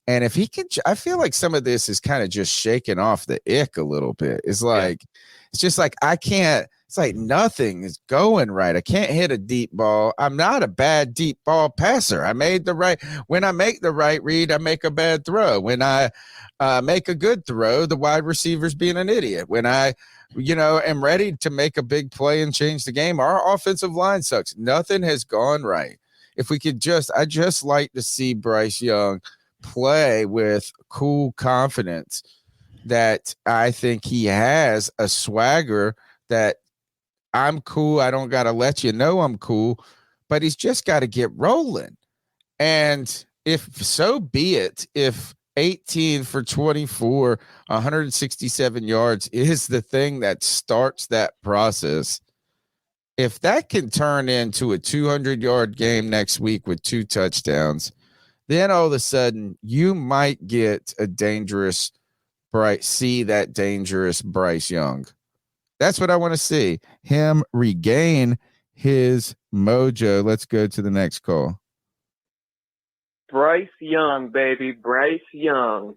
And if he can, I feel like some of this is kind of just shaking off the ick a little bit. It's like, it's just like, it's like nothing is going right. I can't hit a deep ball. I'm not a bad deep ball passer. When I make the right read, I make a bad throw. When I make a good throw, the wide receiver's being an idiot. When I, am ready to make a big play and change the game, our offensive line sucks. Nothing has gone right. If we could I just like to see Bryce Young play with cool confidence, that I think he has a swagger that I'm cool. I don't got to let you know I'm cool, but he's just got to get rolling. And if so be it, if 18 for 24, 167 yards is the thing that starts that process, if that can turn into a 200-yard game next week with 2 touchdowns, then all of a sudden you might get a dangerous Bryce Young. That's what I want to see, him regain his mojo. Let's go to the next call.
Bryce Young, baby. Bryce Young.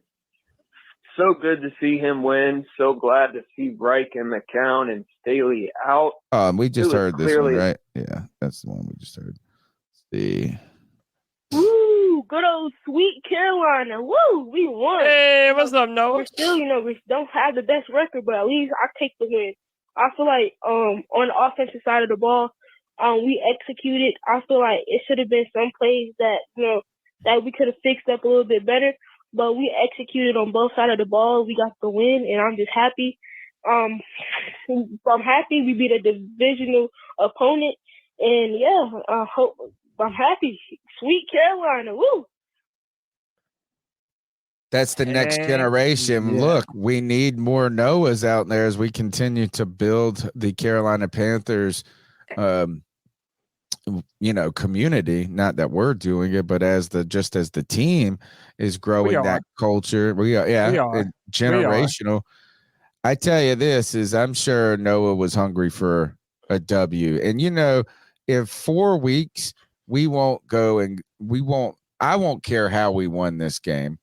So good to see him win. So glad to see Reich and McCown and Staley out.
We just heard this one, right? Yeah, that's the one we just heard. Let's see.
Woo! Good old sweet Carolina. Woo! We won.
Hey, what's up, Noah?
We're still, we don't have the best record, but at least I take the win. I feel like on the offensive side of the ball, we executed. I feel like it should have been some plays that that we could have fixed up a little bit better. but we executed on both sides of the ball. We got the win, and I'm just happy. I'm happy we beat a divisional opponent, and yeah, I'm happy. Sweet Carolina, woo!
That's the next generation.
Yeah.
Look, we need more Noahs out there as we continue to build the Carolina Panthers, community. Not that we're doing it, but as the team is growing that culture. We are generational. I tell you, I'm sure Noah was hungry for a W. And if 4 weeks I won't care how we won this game.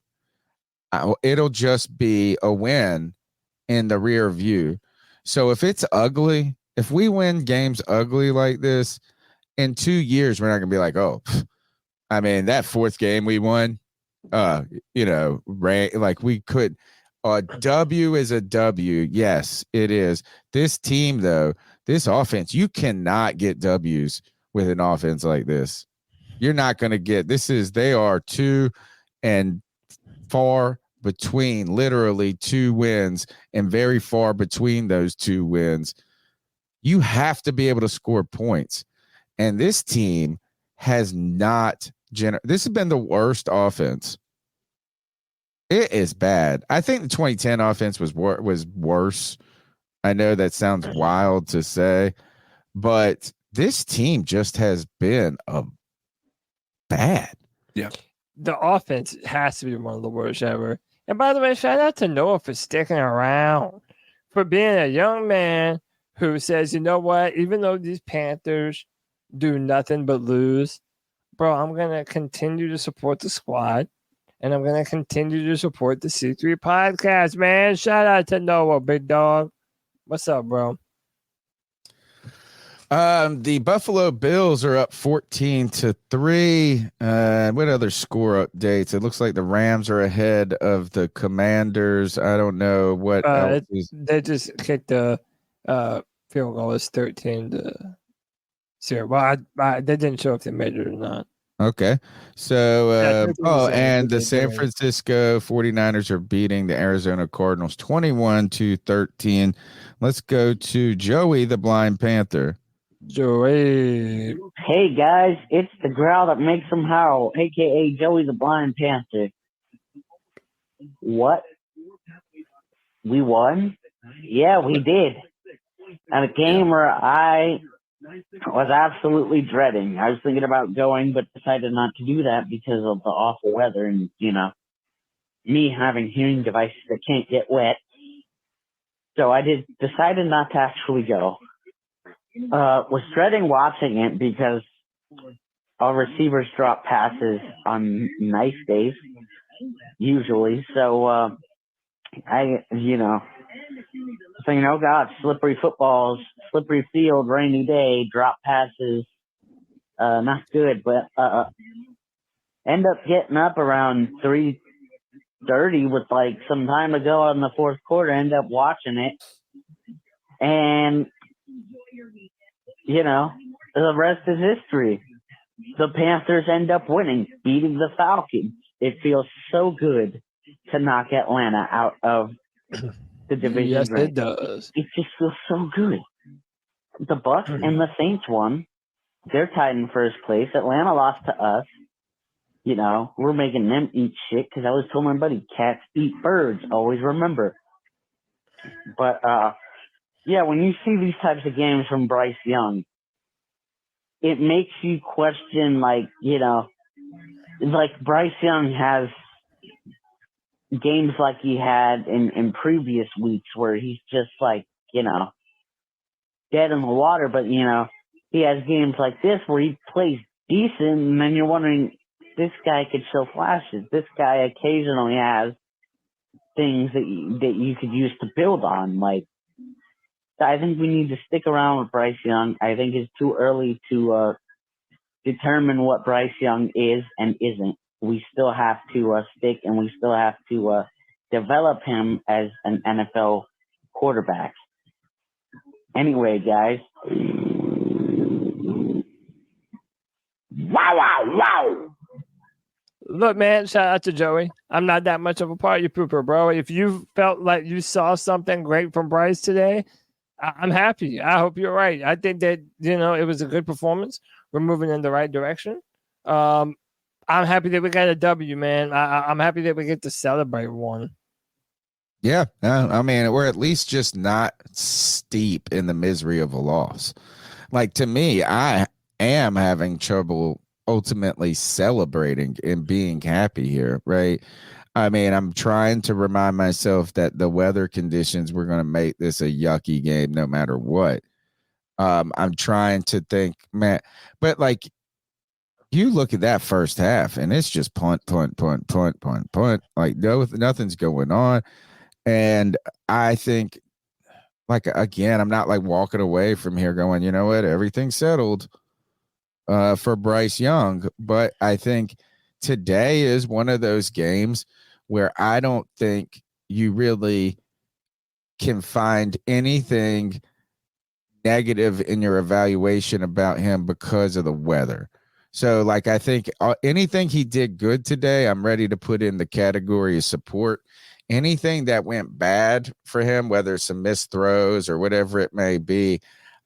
It'll just be a win in the rear view. So if it's ugly, if we win games ugly like this, in 2 years, we're not going to be like, that fourth game we won, like we could. A W is a W. Yes, it is. This team, though, this offense, you cannot get W's with an offense like this. You're not going to get they are 2 and far between, literally 2 wins and very far between those 2 wins. You have to be able to score points. And this team has not this has been the worst offense. It is bad. I think the 2010 offense was worse. I know that sounds wild to say, but this team just has been bad.
Yeah.
The offense has to be one of the worst ever. And by the way, shout out to Noah for sticking around, for being a young man who says, you know what, even though these Panthers do nothing but lose, bro, I'm going to continue to support the squad, and I'm going to continue to support the C3 Podcast, man. Shout out to Noah, big dog. What's up, bro?
The Buffalo Bills are up 14-3. What other score updates? It looks like the Rams are ahead of the Commanders. I don't know what else
they just kicked the field goal. It's 13-0. Well, they didn't show if they made it or not.
Okay. So, and the San Francisco 49ers are beating the Arizona Cardinals 21-13. Let's go to Joey, the Blind Panther.
Joey.
Hey guys, it's the growl that makes them howl, aka Joey the Blind Panther. What? We won? Yeah, we did. At a game where I was absolutely dreading. I was thinking about going, but decided not to do that because of the awful weather and, me having hearing devices that can't get wet. So I decided not to actually go. Was dreading watching it because our receivers drop passes on nice days, usually. So, thinking, oh God, slippery footballs, slippery field, rainy day, drop passes, not good. But end up getting up around 3:30 with some time to go in the fourth quarter. End up watching it, and the rest is history. The Panthers end up winning, beating the Falcons. It feels so good to knock Atlanta out of the division.
Yes,
race.
it does.
It just feels so good. The Bucs and the Saints won. They're tied in first place. Atlanta lost to us. We're making them eat shit because I was told my buddy, cats eat birds. Always remember. But, when you see these types of games from Bryce Young, it makes you question, Bryce Young has games like he had in previous weeks where he's just dead in the water, but he has games like this where he plays decent, and then you're wondering, this guy could show flashes. This guy occasionally has things that you could use to build on. I think we need to stick around with Bryce Young. I think it's too early to determine what Bryce Young is and isn't. We still have to stick, and we still have to develop him as an NFL quarterback. Anyway, guys. Wow, wow, wow.
Look, man, shout out to Joey. I'm not that much of a party pooper, bro. If you felt like you saw something great from Bryce today, I'm happy. I hope you're right. I think that, it was a good performance. We're moving in the right direction. I'm happy that we got a W, man. I'm happy that we get to celebrate one.
Yeah, I mean, we're at least just not steep in the misery of a loss. Like, to me, I am having trouble ultimately celebrating and being happy here, right? I mean, I'm trying to remind myself that the weather conditions were going to make this a yucky game no matter what. I'm trying to think, man, but like, you look at that first half and it's just punt. Like, nothing's going on. And I think, like, again, I'm not like walking away from here going, you know what, everything's settled for Bryce Young. But I think today is one of those games where I don't think you really can find anything negative in your evaluation about him because of the weather. So, like, I think anything he did good today, I'm ready to put in the category of support. Anything that went bad for him, whether it's some missed throws or whatever it may be,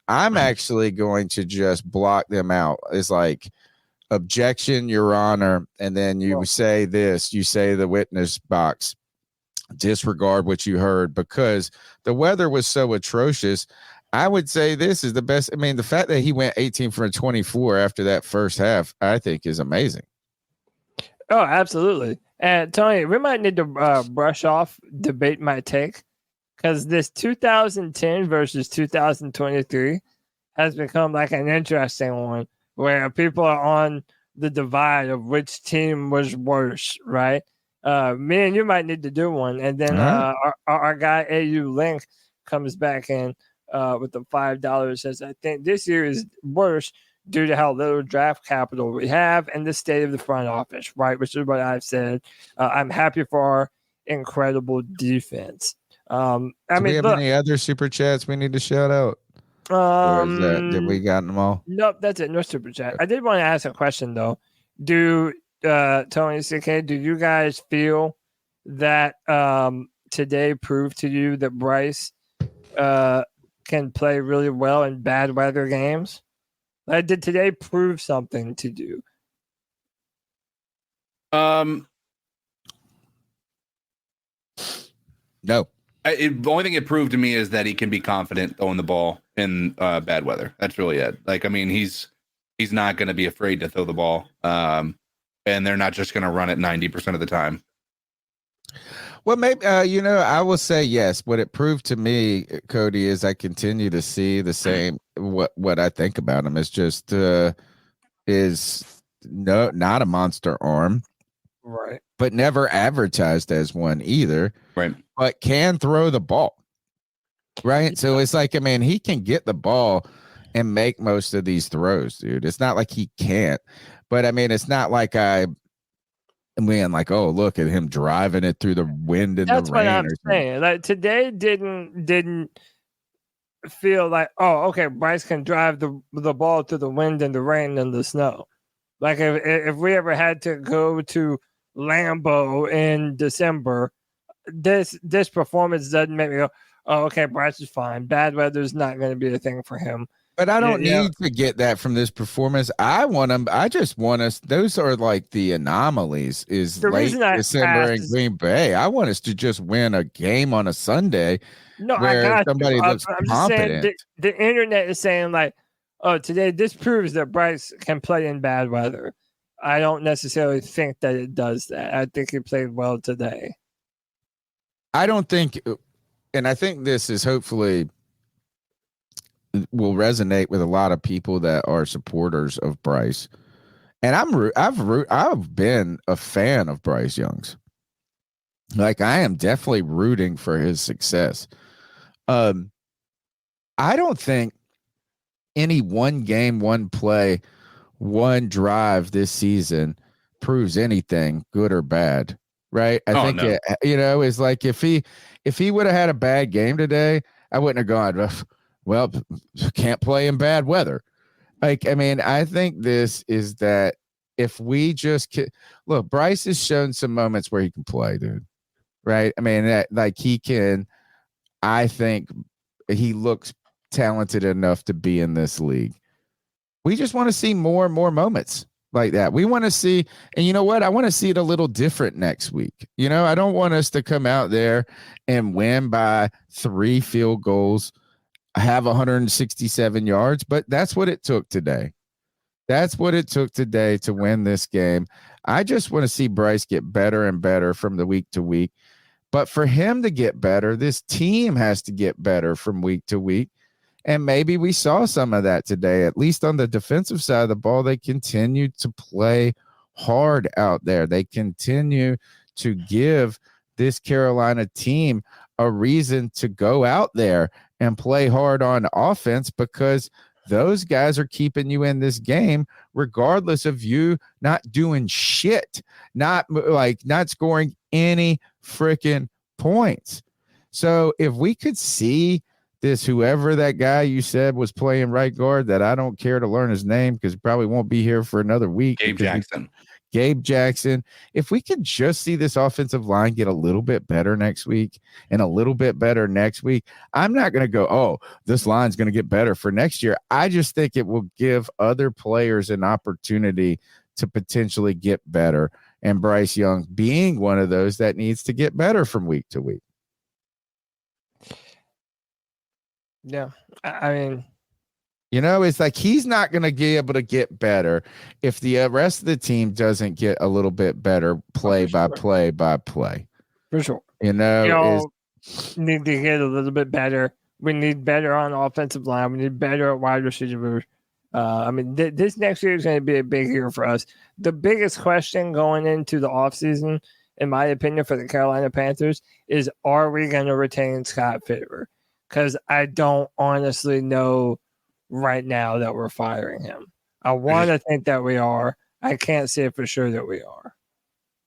I'm actually going to just block them out. It's like, objection, Your Honor, and then you say this, you say the witness box, disregard what you heard, because the weather was so atrocious. I would say this is the best. I mean, the fact that he went 18 for 24 after that first half, I think is amazing.
Oh, absolutely. And Tony, we might need to brush off debate my take, because this 2010 versus 2023 has become like an interesting one where people are on the divide of which team was worse, right? Me and you might need to do one. And then our guy AU Link comes back in with the $5, says, I think this year is worse due to how little draft capital we have and the state of the front office, right? Which is what I've said. I'm happy for our incredible defense.
Do we have any other super chats we need to shout out? Or is that, did we got them all?
Nope, that's it. No super chat. I did want to ask a question though. Do Tony CK, do you guys feel that today proved to you that Bryce can play really well in bad weather games? Like, did today prove something to you?
No.
The only thing it proved to me is that he can be confident throwing the ball in bad weather. That's really it. Like, I mean, he's not going to be afraid to throw the ball, and they're not just going to run it 90% of the time.
Well, maybe I will say yes. What it proved to me, Cody, is I continue to see the same. What I think about him is just not a monster arm,
right?
But never advertised as one either,
right?
But can throw the ball, right? Yeah. So it's like, I mean, he can get the ball and make most of these throws, dude. It's not like he can't, but I mean, it's not like like, oh, look at him driving it through the wind and
That's
the rain.
That's what I'm saying. Like, today didn't feel like, oh, okay, Bryce can drive the ball through the wind and the rain and the snow. Like, if we ever had to go to Lambeau in December, this performance doesn't make me go, oh, okay, Bryce is fine. Bad weather is not going to be a thing for him.
But I don't need to get that from this performance. I want them. I just want us. Those are like the anomalies. Is the late December in Green Bay. I want us to just win a game on a Sunday.
No,
where somebody looks
I'm
confident.
Just saying the internet is saying like, oh, today this proves that Bryce can play in bad weather. I don't necessarily think that it does that. I think he played well today.
I don't think, and I think this is hopefully will resonate with a lot of people that are supporters of Bryce. And I've been a fan of Bryce Young's. Like, I am definitely rooting for his success. I don't think any one game, one play, one drive this season proves anything, good or bad. Right? I think no. It's like if he would have had a bad game today, I wouldn't have gone, well, can't play in bad weather. Like, I mean, I think this is that if we just look, Bryce has shown some moments where he can play, dude. Right? I mean, like he can. I think he looks talented enough to be in this league. We just want to see more and more moments like that. We want to see, and you know what? I want to see it a little different next week. You know, I don't want us to come out there and win by 3 field goals, have 167 yards, but that's what it took today. That's what it took today to win this game. I just want to see Bryce get better and better from the week to week. But for him to get better, this team has to get better from week to week. And maybe we saw some of that today, at least on the defensive side of the ball. They continue to play hard out there. They continue to give this Carolina team a reason to go out there and play hard on offense, because those guys are keeping you in this game, regardless of you not doing shit, not scoring any freaking points. So if we could see this, whoever that guy you said was playing right guard, that I don't care to learn his name because he probably won't be here for another week. Gabe Jackson. If we could just see this offensive line get a little bit better next week and a little bit better next week, I'm not going to go, oh, this line's going to get better for next year. I just think it will give other players an opportunity to potentially get better. And Bryce Young being one of those that needs to get better from week to week.
Yeah. I mean,
you know, it's like he's not going to be able to get better if the rest of the team doesn't get a little bit better play by play.
For sure.
You know,
need to get a little bit better. We need better on offensive line. We need better at wide receiver. I mean, this next year is going to be a big year for us. The biggest question going into the offseason, in my opinion, for the Carolina Panthers is, are we going to retain Scott Fitterer? Because I don't honestly know right now that we're firing him. I want to think that we are. I can't say for sure that we are.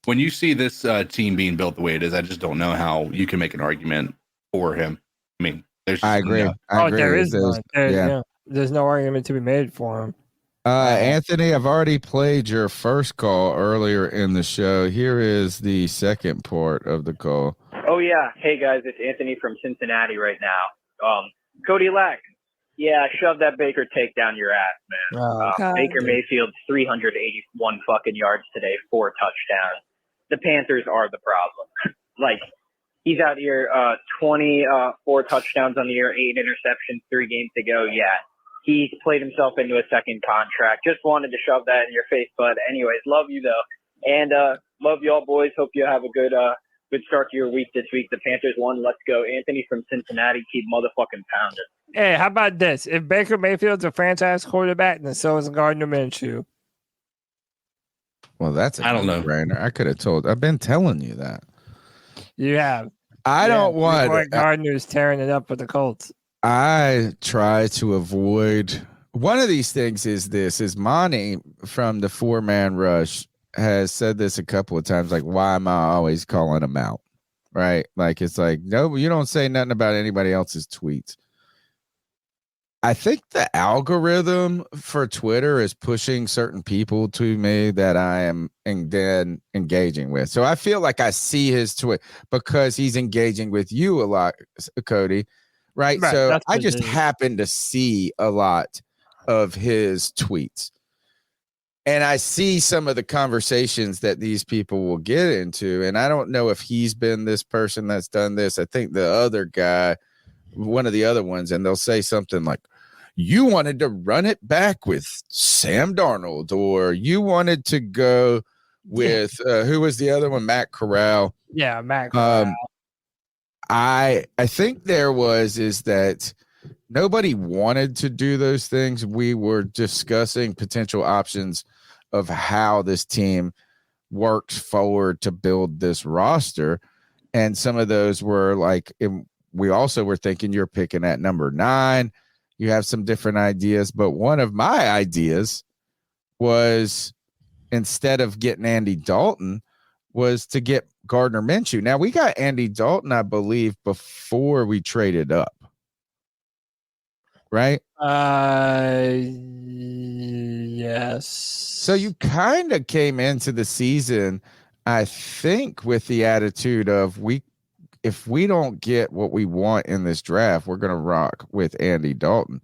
When you see this team being built the way it is, I just don't know how you can make an argument for him. I mean,
I agree.
There is none. There's no argument to be made for him.
Anthony, I've already played your first call earlier in the show. Here is the second part of the call.
Oh, yeah. Hey, guys, it's Anthony from Cincinnati right now. Cody Lack. Yeah, shove that Baker take down your ass, man. Baker Mayfield's 381 fucking yards today, 4 touchdowns. The Panthers are the problem. Like, he's out here, 24 touchdowns on the year, 8 interceptions, 3 games to go. Yeah, he's played himself into a second contract. Just wanted to shove that in your face, bud. Anyways, love you, though. And love y'all, boys. Hope you have a good start to your week this week. The Panthers won. Let's go. Anthony from Cincinnati. Keep motherfucking pounding.
Hey, how about this? If Baker Mayfield's a franchise quarterback, then so is Gardner Minshew.
Well, that's
I don't know.
Brainer. I could have told. I've been telling you that.
You have.
I don't want
Gardner's tearing it up with the Colts.
I try to avoid one of these things. Is Monty from the 4-man rush has said this a couple of times, like, why am I always calling him out? Right? Like, it's like, no, you don't say nothing about anybody else's tweets. I think the algorithm for Twitter is pushing certain people to me that I am then engaging with. So I feel like I see his tweet because he's engaging with you a lot, Cody. Right. So I just happen to see a lot of his tweets. And I see some of the conversations that these people will get into. And I don't know if he's been this person that's done this. I think the other guy, one of the other ones, and they'll say something like, you wanted to run it back with Sam Darnold, or you wanted to go with who was the other one? Matt Corral.
Yeah, Matt Corral.
I think is that nobody wanted to do those things. We were discussing potential options of how this team works forward to build this roster. And some of those were like, we also were thinking you're picking at number 9. You have some different ideas, but one of my ideas was, instead of getting Andy Dalton, was to get Gardner Minshew. Now, we got Andy Dalton, I believe, before we traded up. Right?
Yeah. Yes.
So you kind of came into the season, I think, with the attitude of if we don't get what we want in this draft, we're going to rock with Andy Dalton.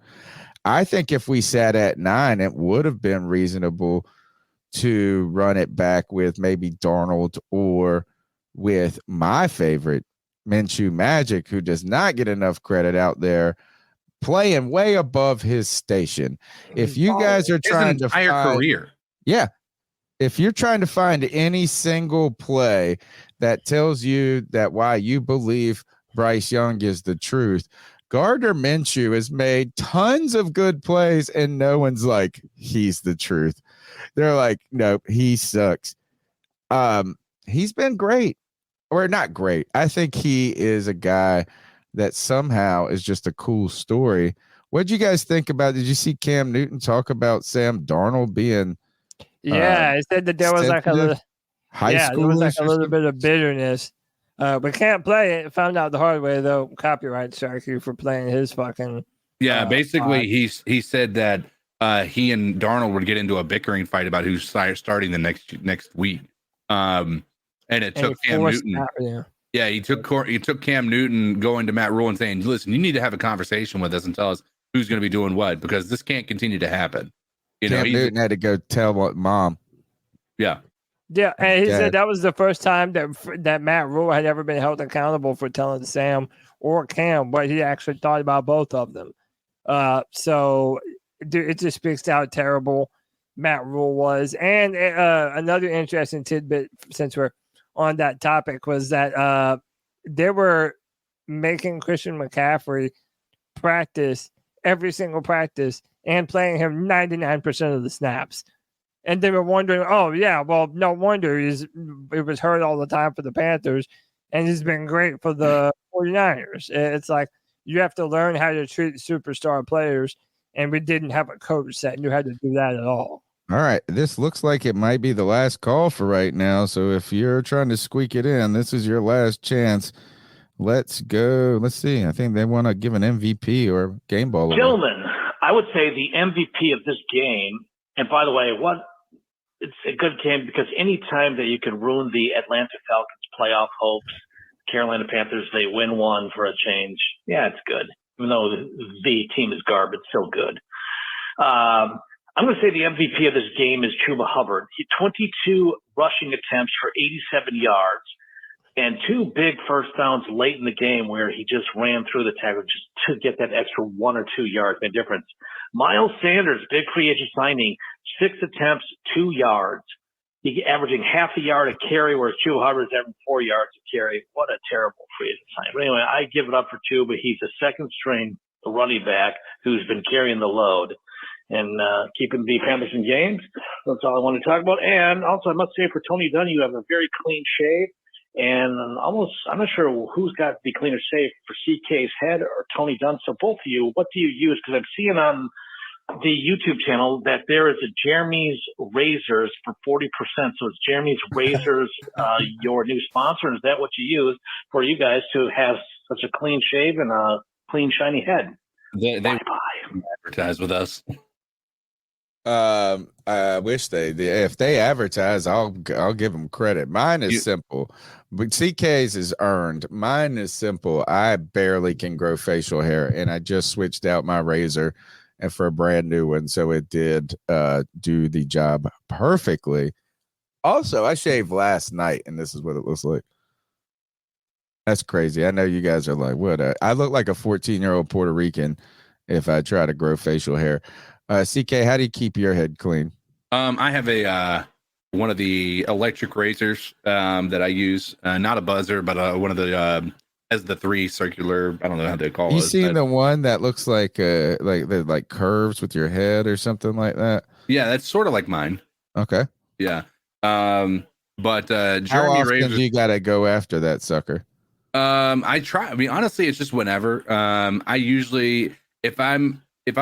I think if we sat at 9, it would have been reasonable to run it back with maybe Darnold or with my favorite, Minshew Magic, who does not get enough credit out there, playing way above his station. If you guys are trying to find
career.
Yeah. If you're trying to find any single play that tells you that why you believe Bryce Young is the truth, Gardner Minshew has made tons of good plays and no one's like, he's the truth. They're like, no, he sucks. He's been great, or not great. I think he is a guy that somehow is just a cool story. What did you guys think about? Did you see Cam Newton talk about Sam Darnold being?
Yeah, he said that there was like a little, there was like a little
something?
bit of bitterness. We can't play it. Found out the hard way though. Copyright strike you for playing his fucking.
Yeah, basically he said that he and Darnold would get into a bickering fight about who's starting the next week. And it took Cam Newton. Yeah, he took Cam Newton going to Matt Rule and saying, "Listen, you need to have a conversation with us and tell us who's going to be doing what, because this can't continue to happen."
Cam Newton had to go tell what mom.
Yeah.
Yeah, and he said that was the first time that Matt Rule had ever been held accountable for telling Sam or Cam what he actually thought about both of them. So it just speaks to how terrible Matt Rule was. And another interesting tidbit, since we're on that topic, was that they were making Christian McCaffrey practice every single practice and playing him 99% of the snaps. And they were wondering, oh, yeah, well, no wonder it was hurt all the time for the Panthers, and he's been great for the 49ers. It's like you have to learn how to treat superstar players, and we didn't have a coach that knew how to do that at all.
All right, this looks like it might be the last call for right now. So if you're trying to squeak it in, this is your last chance. Let's go. Let's see. I think they want to give an MVP or game ball away.
Gentlemen, I would say the MVP of this game, and by the way, it's a good game because any time that you can ruin the Atlanta Falcons playoff hopes, Carolina Panthers, they win one for a change. Yeah, it's good. Even though the team is garbage, still good. I'm going to say the MVP of this game is Chuba Hubbard. He 22 rushing attempts for 87 yards and 2 big first downs late in the game where he just ran through the tackle just to get that extra 1 or 2 yards, made difference. Miles Sanders, big free agent signing, 6 attempts, 2 yards. He averaging half a yard a carry, whereas Chuba Hubbard's averaging 4 yards a carry. What a terrible free agent signing. But anyway, I give it up for Chuba. He's a second string running back who's been carrying the load and keeping the Panthers in games. That's all I want to talk about. And also, I must say, for Tony Dunn, you have a very clean shave. And I'm not sure who's got the cleaner shave, for CK's head or Tony Dunn. So both of you, what do you use? Because I'm seeing on the YouTube channel that there is a Jeremy's Razors for 40%. So it's Jeremy's Razors, your new sponsor. And is that what you use for you guys to have such a clean shave and a clean, shiny head?
They advertise with us.
I wish if they advertise, I'll give them credit. Mine is simple, but CK's is earned. Mine is simple. I barely can grow facial hair, and I just switched out my razor and for a brand new one, so it did do the job perfectly. Also, I shaved last night, and this is what it looks like. That's crazy. I know you guys are like, what? I look like a 14-year-old Puerto Rican if I try to grow facial hair. CK, how do you keep your head clean?
I have one of the electric razors that I use, not a buzzer, but one of the has the 3 circular. I don't know how they call it.
You seen the one that looks like the curves with your head or something like that?
Yeah, that's sort of like mine.
Okay.
Yeah. But Jeremy
how often
razors,
do you gotta go after that sucker?
I try. I mean, honestly, it's just whenever. I usually, if I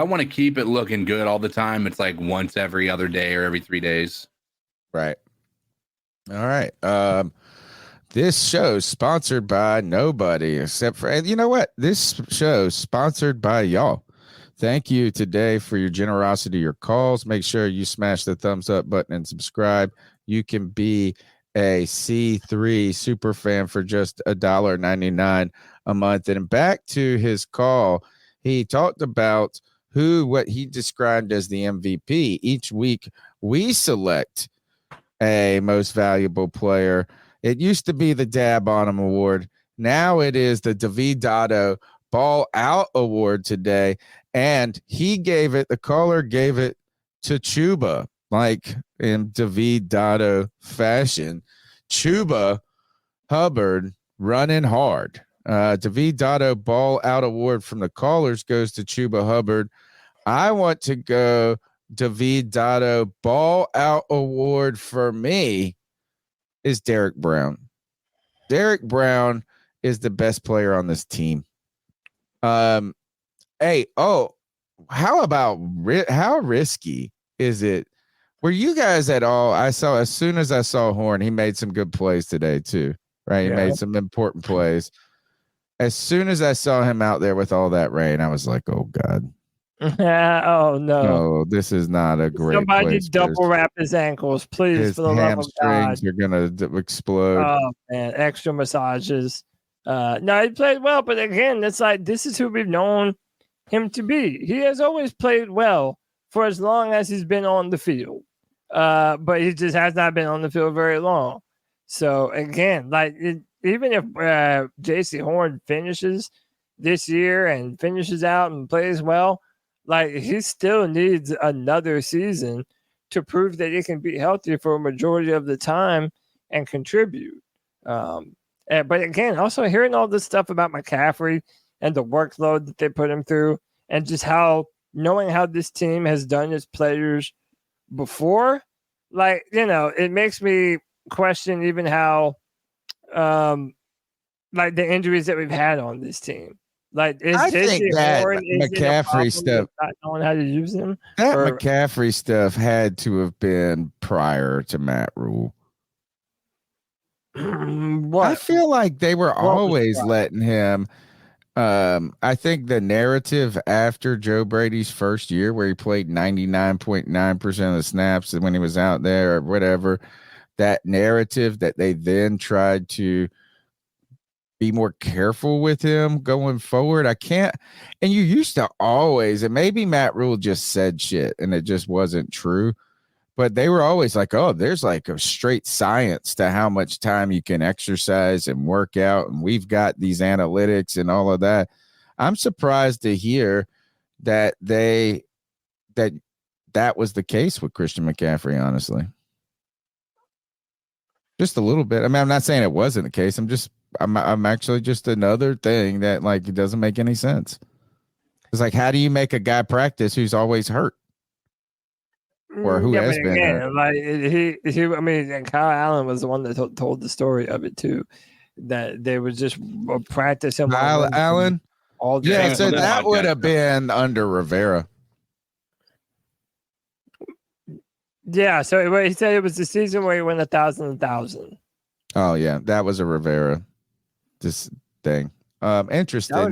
want to keep it looking good all the time, it's like once every other day or every 3 days.
Right. All right. This show's sponsored by nobody except for, and you know what? This show's sponsored by y'all. Thank you today for your generosity, your calls. Make sure you smash the thumbs up button and subscribe. You can be a C3 super fan for just $1.99 a month. And back to his call, he talked about what he described as the MVP. Each week we select a most valuable player. It used to be the Dab on him award. Now it is the David Dotto Ball Out award today. And the caller gave it to Chuba, like in David Dotto fashion. Chuba Hubbard running hard. David Dotto Ball Out award from the callers goes to Chuba Hubbard. I want to go David Dotto Ball Out award for me is Derek Brown. Derek Brown is the best player on this team. How risky is it? Were you guys at all? As soon as I saw Horn, he made some good plays today too, right? He made some important plays. As soon as I saw him out there with all that rain, I was like, oh God.
Oh no.
No, this is not a great
Somebody
place
double wrap his ankles, please,
his
for the love of God.
hamstrings are gonna explode.
Oh man, extra massages. No, he played well, but again, it's like this is who we've known him to be. He has always played well for as long as he's been on the field, but he just has not been on the field very long. So again, even if J.C. Horn finishes this year and finishes out and plays well, he still needs another season to prove that he can be healthy for a majority of the time and contribute. But again, also hearing all this stuff about McCaffrey and the workload that they put him through, and just knowing how this team has done its players before, it makes me question even how, the injuries that we've had on this team. I
think that McCaffrey stuff,
not knowing how to use him.
McCaffrey stuff had to have been prior to Matt Rule. I feel like they were always letting him. I think the narrative after Joe Brady's first year, where he played 99.9% of the snaps when he was out there or whatever, that narrative that they then tried to be more careful with him going forward. And you used to always, and maybe Matt Rule just said shit and it just wasn't true, but they were always like, oh, there's a straight science to how much time you can exercise and work out. And we've got these analytics and all of that. I'm surprised to hear that that was the case with Christian McCaffrey, honestly. Just a little bit. I mean, I'm not saying it wasn't the case. I'm actually just another thing that it doesn't make any sense. It's how do you make a guy practice who's always hurt? Or who has been hurt?
And Kyle Allen was the one that told the story of it too, that they would just practice him.
Kyle Allen?
All day.
Yeah, so that would have been under Rivera.
Yeah, so he said it was the season where he went 1,000.
Oh yeah, that was a Rivera thing. Interesting.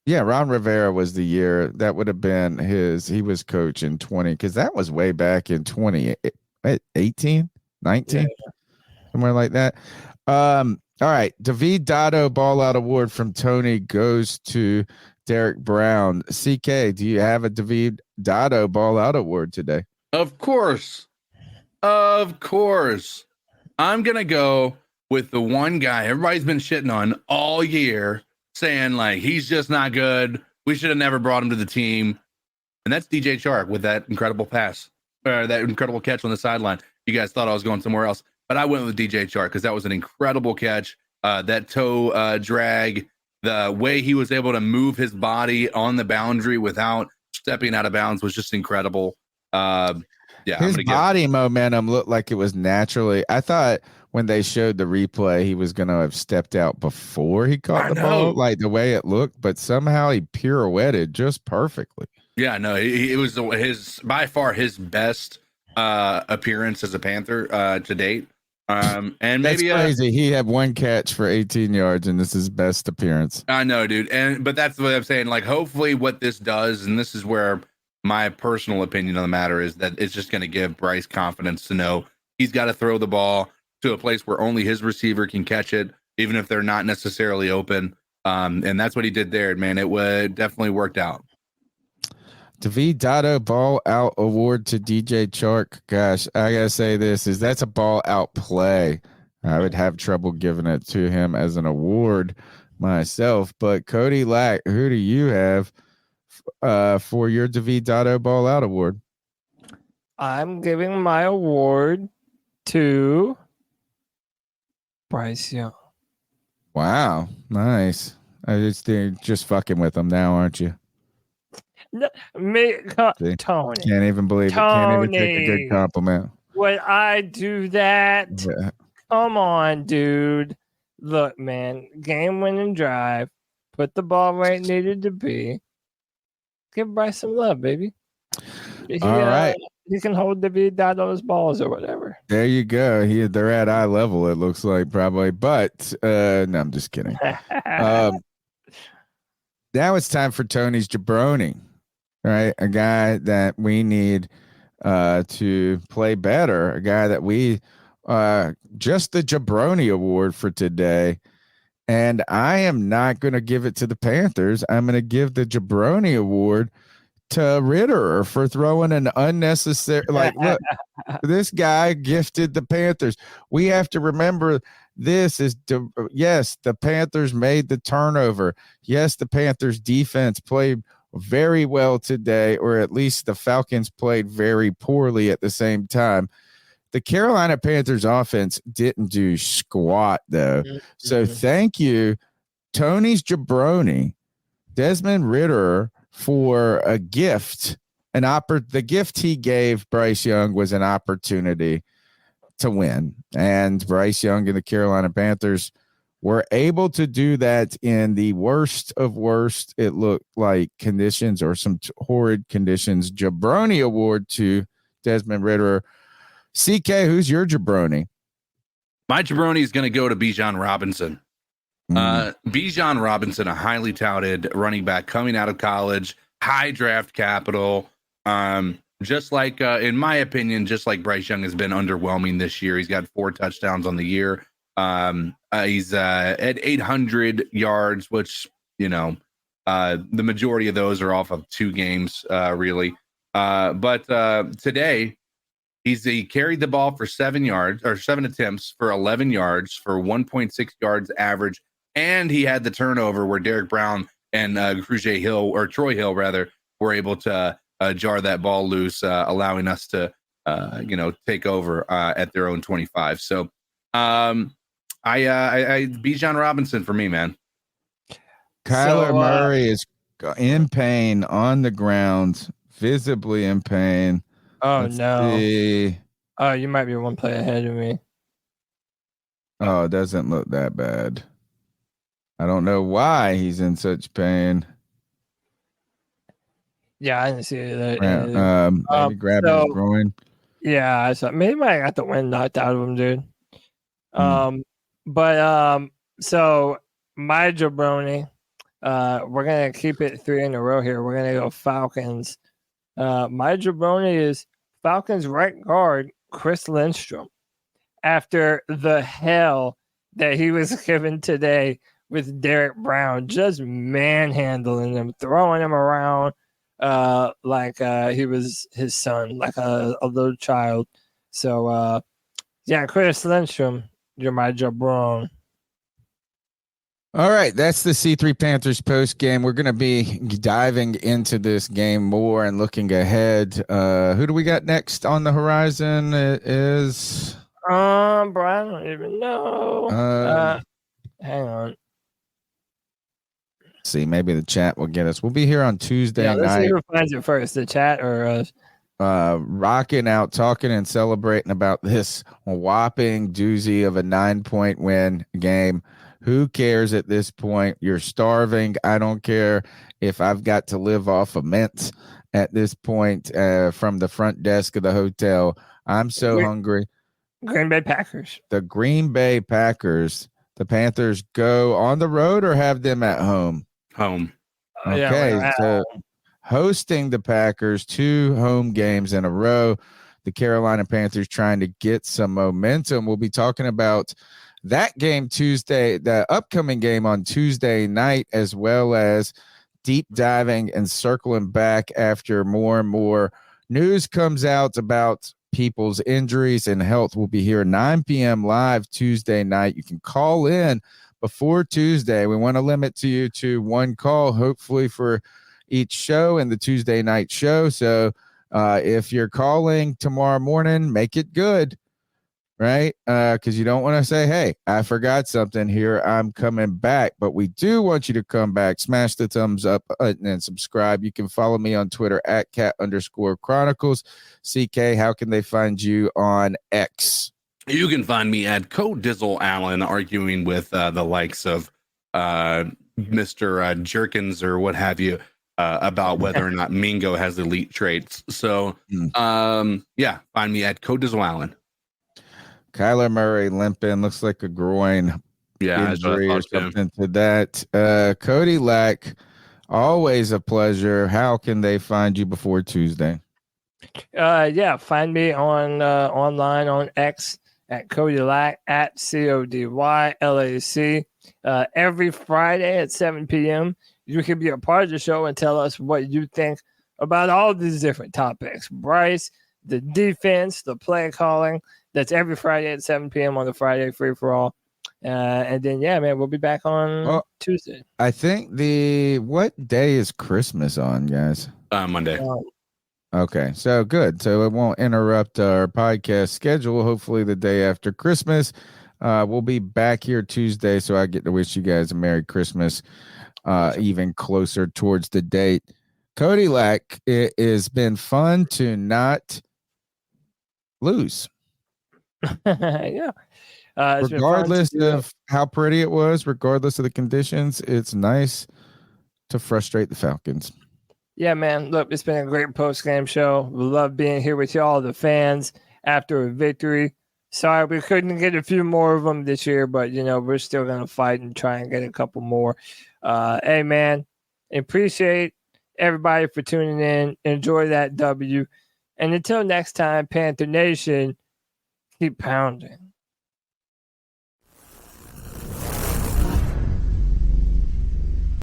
Yeah, Ron Rivera was the year that would have been he was coach in 20, because that was way back in 2018, 19, somewhere like that. All right, David Dotto Ball Out award from Tony goes to Derek Brown. CK, do you have a David Dotto Ball Out award today?
Of course. I'm going to go with the one guy everybody's been shitting on all year, saying he's just not good. We should have never brought him to the team. And that's DJ Chark with that incredible pass, or that incredible catch on the sideline. You guys thought I was going somewhere else, but I went with DJ Chark because that was an incredible catch. That toe drag, the way he was able to move his body on the boundary without stepping out of bounds was just incredible.
His body momentum looked like it was naturally. I thought when they showed the replay, he was going to have stepped out before he caught the ball, the way it looked, but somehow he pirouetted just perfectly.
Yeah, no, it was by far his best appearance as a Panther to date. And
That's
maybe
crazy. He had one catch for 18 yards, and this is his best appearance.
I know, dude. But that's what I'm saying. Like, hopefully, what this does, and this is where my personal opinion on the matter is, that it's just going to give Bryce confidence to know he's got to throw the ball to a place where only his receiver can catch it, even if they're not necessarily open. And that's what he did there, man. It definitely worked out.
David Dotto ball out award to DJ Chark. Gosh, I gotta say that's a ball out play. I would have trouble giving it to him as an award myself. But Cody Lack, who do you have for your David Dotto ball out award?
I'm giving my award to Bryce Young.
Wow, nice. They're just fucking with him now, aren't you?
No, Tony.
Can't even believe it. Can't even take a good compliment.
Would I do that?
Yeah.
Come on, dude. Look, man, game-winning drive. Put the ball where it needed to be. Give Bryce some love, baby.
All right.
He can hold the V dot on his balls or whatever.
There you go. They're at eye level, it looks like, probably. But no, I'm just kidding. Now it's time for Tony's Jabroni. Right, a guy that we need to play better, a guy that we just the Jabroni award for today. And I am not going to give it to the Panthers. I'm going to give the Jabroni award to Ritter for throwing an unnecessary, like, look, this guy gifted the Panthers. We have to remember this is, yes, the Panthers made the turnover. Yes, the Panthers defense played very well today, or at least the Falcons played very poorly at the same time. The Carolina Panthers offense didn't do squat, though. Mm-hmm. So thank you, Tony's Jabroni, Desmond Ritter, for a gift. The gift he gave Bryce Young was an opportunity to win. And Bryce Young and the Carolina Panthers were able to do that in the worst of worst, it looked like, conditions, or some horrid conditions. Jabroni award to Desmond Ritter. CK, who's your Jabroni?
My Jabroni is going to go to Bijan Robinson. Bijan Robinson, a highly touted running back coming out of college, high draft capital. Just like, in my opinion, just like Bryce Young has been underwhelming this year. He's got 4 touchdowns on the year. He's at 800 yards, which, the majority of those are off of 2 games, really. But today, he carried the ball for 7 attempts for 11 yards for 1.6 yards average. And he had the turnover where Derek Brown and Troy Hill, rather, were able to jar that ball loose, allowing us to, take over at their own 25. So, Bijan Robinson for me, man.
Kyler Murray is in pain on the ground, visibly in pain.
Let's see. Oh, you might be one play ahead of me.
Oh, it doesn't look that bad. I don't know why he's in such pain.
Yeah, I didn't see it.
Maybe grabbing his groin.
Yeah, I saw. Maybe I got the wind knocked out of him, dude. So my Jabroni, we're gonna keep it 3 in a row here. We're gonna go Falcons. My Jabroni is Falcons right guard Chris Lindstrom. After the hell that he was given today with Derek Brown, just manhandling him, throwing him around like he was his son, like a little child. So Chris Lindstrom, you're my Jabron.
All right, that's the C3 Panthers post game. We're going to be diving into this game more and looking ahead. Who do we got next on the horizon? It is
bro, I don't even know. Hang on.
See, maybe the chat will get us. We'll be here on Tuesday
let's
night.
see who finds it first, the chat or us.
Rocking out, talking and celebrating about this whopping doozy of a 9-point win game. Who cares at this point? You're starving. I don't care if I've got to live off of mints at this point from the front desk of the hotel. I'm so hungry.
Green Bay Packers.
The Green Bay Packers. The Panthers go on the road or have them at home?
Home.
Okay, so hosting the Packers, 2 home games in a row. The Carolina Panthers trying to get some momentum. We'll be talking about that game Tuesday, the upcoming game on Tuesday night, as well as deep diving and circling back after more and more news comes out about people's injuries and health. We'll be here 9 p.m. live Tuesday night. You can call in before Tuesday. We want to limit you to 1 call, hopefully, for each show and the Tuesday night show. So if you're calling tomorrow morning, make it good, right? Because you don't want to say, hey, I forgot something here, I'm coming back. But we do want you to come back. Smash the thumbs up button and subscribe. You can follow me on Twitter at @cat_chronicles. CK, how can they find you on X?
You can find me at Codizzle Allen arguing with the likes of Mr. Jerkins or what have you about whether or not Mingo has elite traits. So, yeah, find me at Codizzle Allen.
Kyler Murray limping, looks like a groin injury or something to that. Cody Lack, always a pleasure. How can they find you before Tuesday?
Yeah, find me on online on X at Cody Lack at CODYLAC. Every Friday at 7 p.m. You can be a part of the show and tell us what you think about all these different topics. Bryce, the defense, the play calling. That's every Friday at 7 p.m. on the Friday Free For All. And then, yeah, man, we'll be back on Tuesday.
I think what day is Christmas on, guys?
Monday.
Okay, so good. So it won't interrupt our podcast schedule. Hopefully the day after Christmas. We'll be back here Tuesday, so I get to wish you guys a Merry Christmas even closer towards the date. Cody Lack, it has been fun to not lose.
Yeah.
Regardless of how pretty it was, regardless of the conditions, it's nice to frustrate the Falcons.
Yeah, man. Look, it's been a great post-game show. We love being here with y'all, the fans, after a victory. Sorry we couldn't get a few more of them this year, but, we're still going to fight and try and get a couple more. Hey, man, appreciate everybody for tuning in. Enjoy that W. And until next time, Panther Nation, keep pounding.